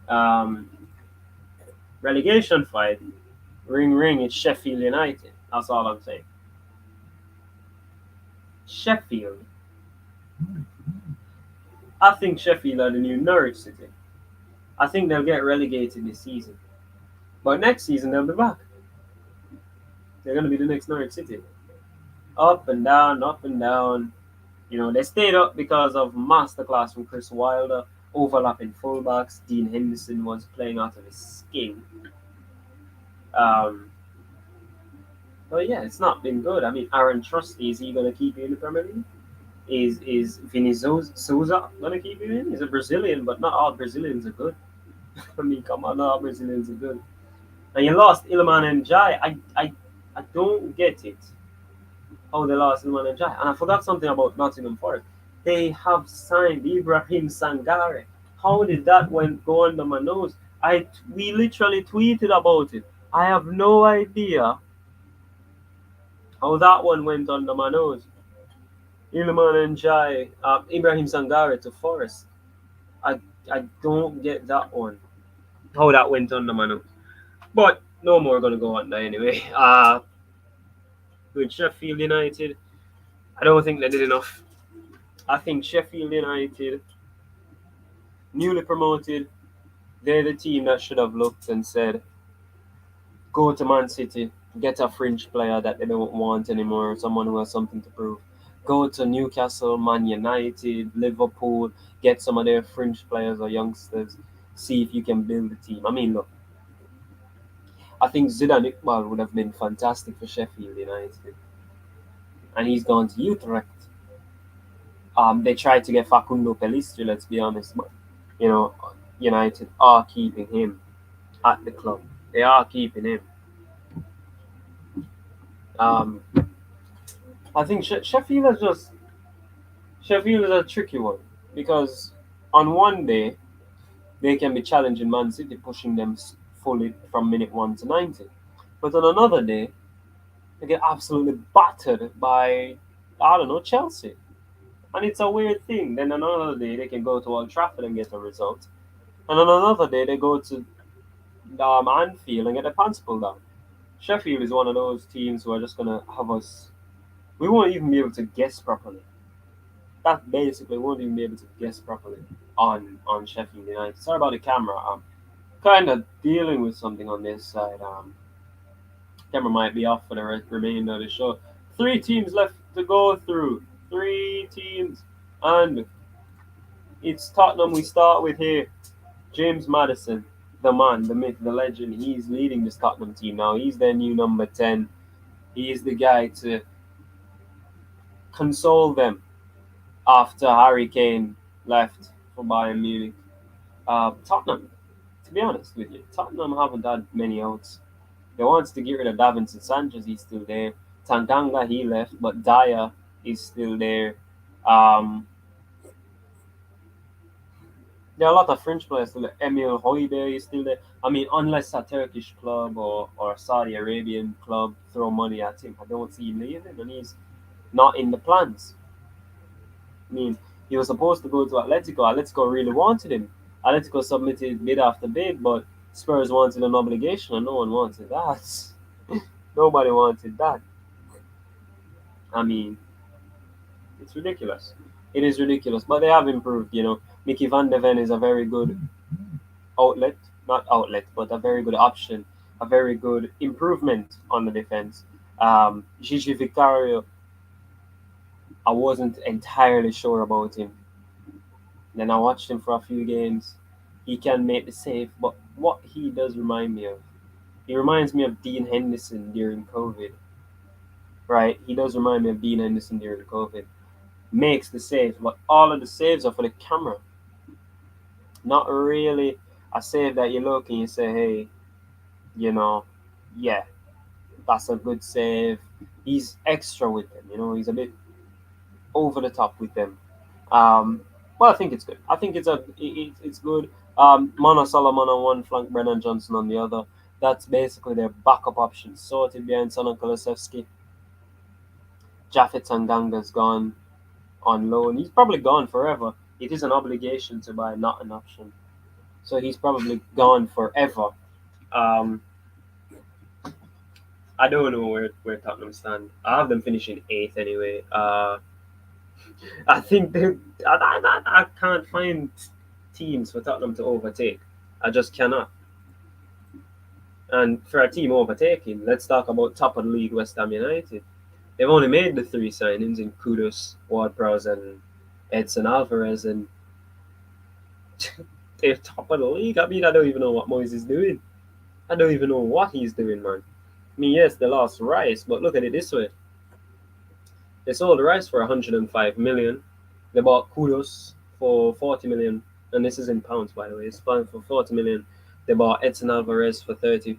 Um, Relegation fight, ring ring, it's Sheffield United. That's all I'm saying. Sheffield. I think Sheffield are the new Norwich City. I think they'll get relegated this season. But next season they'll be back. They're gonna be the next Norwich City. Up and down, up and down. They stayed up because of masterclass from Chris Wilder, overlapping fullbacks. Dean Henderson was playing out of his skin. But yeah, it's not been good. I mean, Aaron Trusty, is he going to keep you in the Premier League? Is Vini Souza going to keep you in? He's a Brazilian, but not all Brazilians are good. I mean, come on, not all Brazilians are good. And you lost Iliman Njai. I don't get it. How they lost Iliman Njai. And I forgot something about Nottingham Forest. They have signed Ibrahim Sangare. How did that go under my nose? We literally tweeted about it. I have no idea how that one went under my nose. Iliman Njai, Ibrahim Sangare to Forest. I don't get that one. How that went under my nose. But no more going to go under anyway. With Sheffield United, I don't think they did enough. I think Sheffield United, newly promoted, they're the team that should have looked and said, go to Man City, get a fringe player that they don't want anymore, someone who has something to prove. Go to Newcastle, Man United, Liverpool, get some of their fringe players or youngsters, see if you can build a team. I mean, look, I think Zidane Iqbal would have been fantastic for Sheffield United. And he's gone to Utrecht. They tried to get Facundo Pellistri, let's be honest, but United are keeping him at the club. They are keeping him. Um, I think Sheffield is a tricky one because on one day they can be challenging Man City, pushing them fully from minute 1 to 90, but on another day they get absolutely battered by I don't know Chelsea, and it's a weird thing. Then another day they can go to Old Trafford and get a result, and on another day they go to Anfield and get their pants pulled down. Sheffield is one of those teams who are just gonna have us. We won't even be able to guess properly. That basically won't even be able to guess properly on Sheffield United. Sorry about the camera. I'm kind of dealing with something on this side. Camera might be off for the remainder of the show. 3 teams left to go through. 3 teams, and it's Tottenham. We start with here. James Maddison, the man, the myth, the legend. He's leading this Tottenham team now. He's their new number 10. He's the guy to console them after Harry Kane left for Bayern Munich. Tottenham, to be honest with you, Tottenham haven't had many outs. They wanted to get rid of Davinson Sanchez, he's still there. Tanganga, he left, but Dyer is still there. Um, there are a lot of French players still there. Emil Hoiberg is still there. I mean, unless a Turkish club or a Saudi Arabian club throw money at him, I don't see him leaving, and he's not in the plans. I mean, he was supposed to go to Atletico. Atletico really wanted him. Atletico submitted bid after bid, but Spurs wanted an obligation, and no one wanted that. Nobody wanted that. I mean, it's ridiculous. It is ridiculous, but they have improved. Mickey Van de Ven is a very good outlet, not outlet, but a very good option, a very good improvement on the defense. Gigi Victorio, I wasn't entirely sure about him. Then I watched him for a few games. He can make the save, but what he does remind me of, he reminds me of Dean Henderson during COVID. Right? He does remind me of Dean Henderson during COVID. Makes the saves, but all of the saves are for the camera. Not really a save that you look and you say, hey, yeah, that's a good save. He's extra with them, he's a bit over the top with them. Well, I think it's good. I think it's good. Mana Solomon on one flank, Brennan Johnson on the other. That's basically their backup options. Sorted behind Sonan Kulusevski. Japhet Tanganga's gone on loan. He's probably gone forever. It is an obligation to buy, not an option. So he's probably gone forever. I don't know where Tottenham stand. I have them finishing 8th anyway. I think I can't find teams for Tottenham to overtake. I just cannot. And for a team overtaking, let's talk about top of the league, West Ham United. They've only made the 3 signings in Kudus, Ward-Prowse, and Edson Alvarez, and they're top of the league. I mean, I don't even know what Moyes is doing. I don't even know what he's doing, man. I mean, yes, they lost Rice, but look at it this way. They sold Rice for 105 million. They bought Kudus for 40 million. And this is in pounds, by the way. It's fine for 40 million. They bought Edson Alvarez for 30.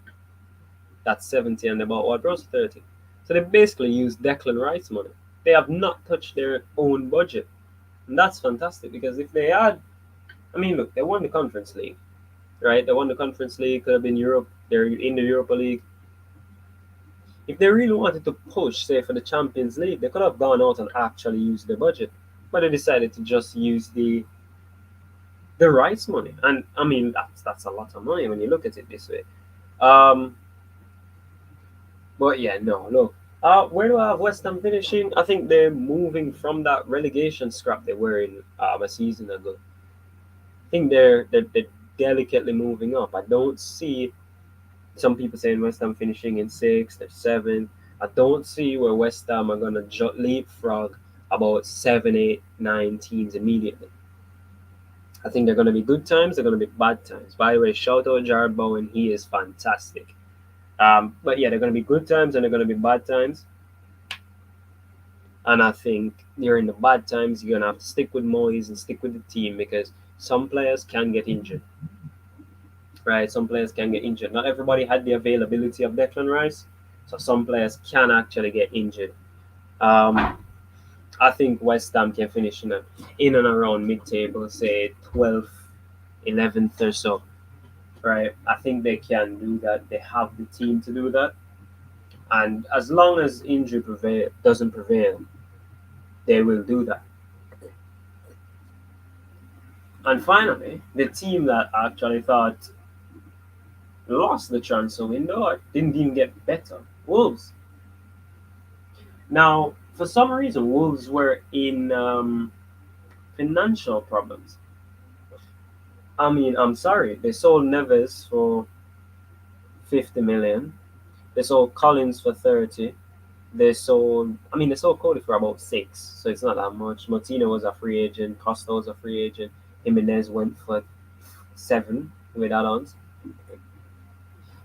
That's 70. And they bought Ward-Prowse for 30. So they basically used Declan Rice money. They have not touched their own budget. And that's fantastic because if they had, I mean, look, they won the Conference League, right? They won the Conference League, could have been Europe. They're in the Europa League. If they really wanted to push, say, for the Champions League, they could have gone out and actually used their budget. But they decided to just use the rights money. And, I mean, that's a lot of money when you look at it this way. But, yeah, no, look. Where do I have West Ham finishing? I think they're moving from that relegation scrap they were in a season ago. I think they're delicately moving up. I don't see some people saying West Ham finishing in 6th or 7th. I don't see where West Ham are going to leapfrog about 7, 8, 9 teams immediately. I think they're going to be good times. They're going to be bad times. By the way, shout out Jared Bowen. He is fantastic. But yeah, they're going to be good times and they're going to be bad times. And I think during the bad times, you're going to have to stick with Moyes and stick with the team because some players can get injured, right? Some players can get injured. Not everybody had the availability of Declan Rice, so some players can actually get injured. Um, I think West Ham can finish in and around mid-table, say 12th, 11th or so, right? I think they can do that. They have the team to do that. And as long as injury doesn't prevail, they will do that. And finally, the team that I actually thought lost the transfer window or didn't even get better, Wolves. Now, for some reason, Wolves were in financial problems. I mean, I'm sorry, they sold Neves for 50 million. They sold Collins for 30. They sold Cody for about 6, so it's not that much. Martino was a free agent. Costa was a free agent. Jimenez went for 7 with add-ons.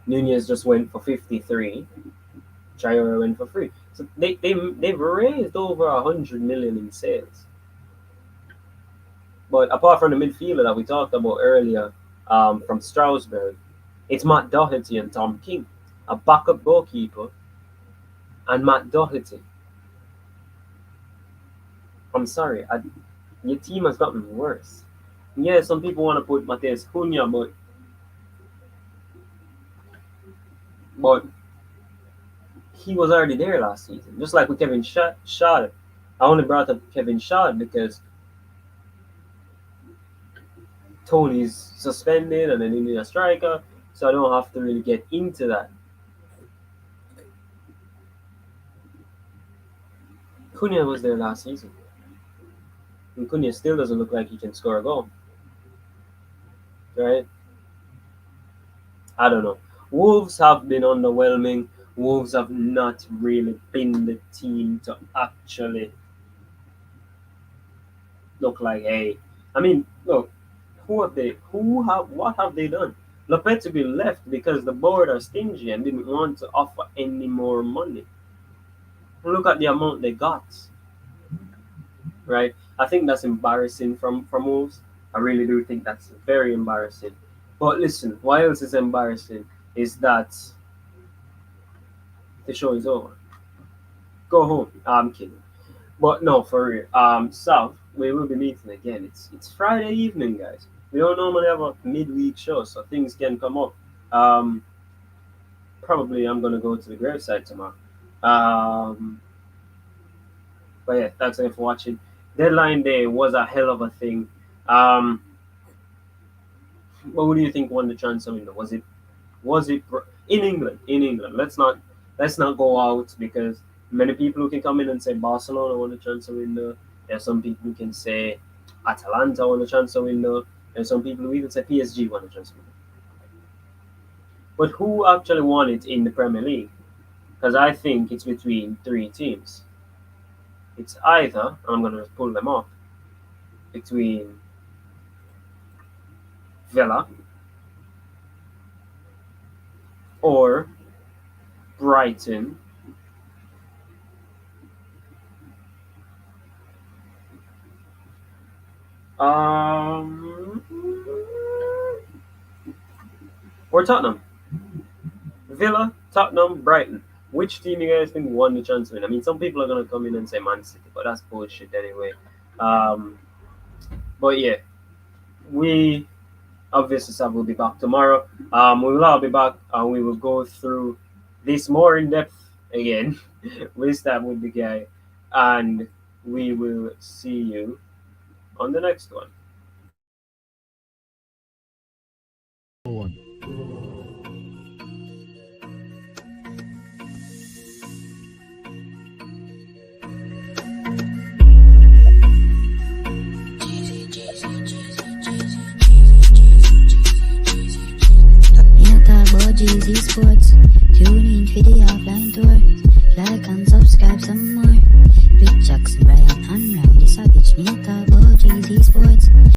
Nunez just went for 53. Traore went for 3. So they've raised over 100 million in sales. But apart from the midfielder that we talked about earlier, from Strasbourg, it's Matt Doherty and Tom King, a backup goalkeeper, and Matt Doherty. I'm sorry, your team has gotten worse. Yeah, some people want to put Matheus Cunha, but he was already there last season. Just like with Kevin Schade. I only brought up Kevin Schade because Tony's suspended and then you need a striker, so I don't have to really get into that. Cunha was there last season. And Cunha still doesn't look like he can score a goal. Right? I don't know. Wolves have been underwhelming. Wolves have not really been the team to actually look like, hey. I mean, look, what have they done? Lopetegui left because the board are stingy and didn't want to offer any more money. Look at the amount they got. Right? I think that's embarrassing from Wolves. I really do think that's very embarrassing. But listen, why else is embarrassing is that the show is over. Go home. I'm kidding. But no, for real. South, we will be meeting again. It's Friday evening, guys. We don't normally have a midweek show, so things can come up. Probably I'm gonna go to the graveside tomorrow. But yeah, thanks again for watching. Deadline day was a hell of a thing. But who do you think won the transfer window? Was it in England? In England, let's not go out because many people who can come in and say Barcelona won the transfer window. There are some people who can say Atalanta won the transfer window. There are some people who even say PSG won the transfer window. But who actually won it in the Premier League? Because I think it's between 3 teams. It's either, and I'm going to pull them off, between Villa or Brighton or Tottenham. Villa, Tottenham, Brighton. Which team you guys think won the transfer? I mean, some people are going to come in and say Man City, but that's bullshit anyway. But yeah, we obviously will be back tomorrow. We will all be back and we will go through this more in depth again. We'll start with the guy and we will see you on the next one. Jeezy Sports, tune in for the offline tour. Like and subscribe some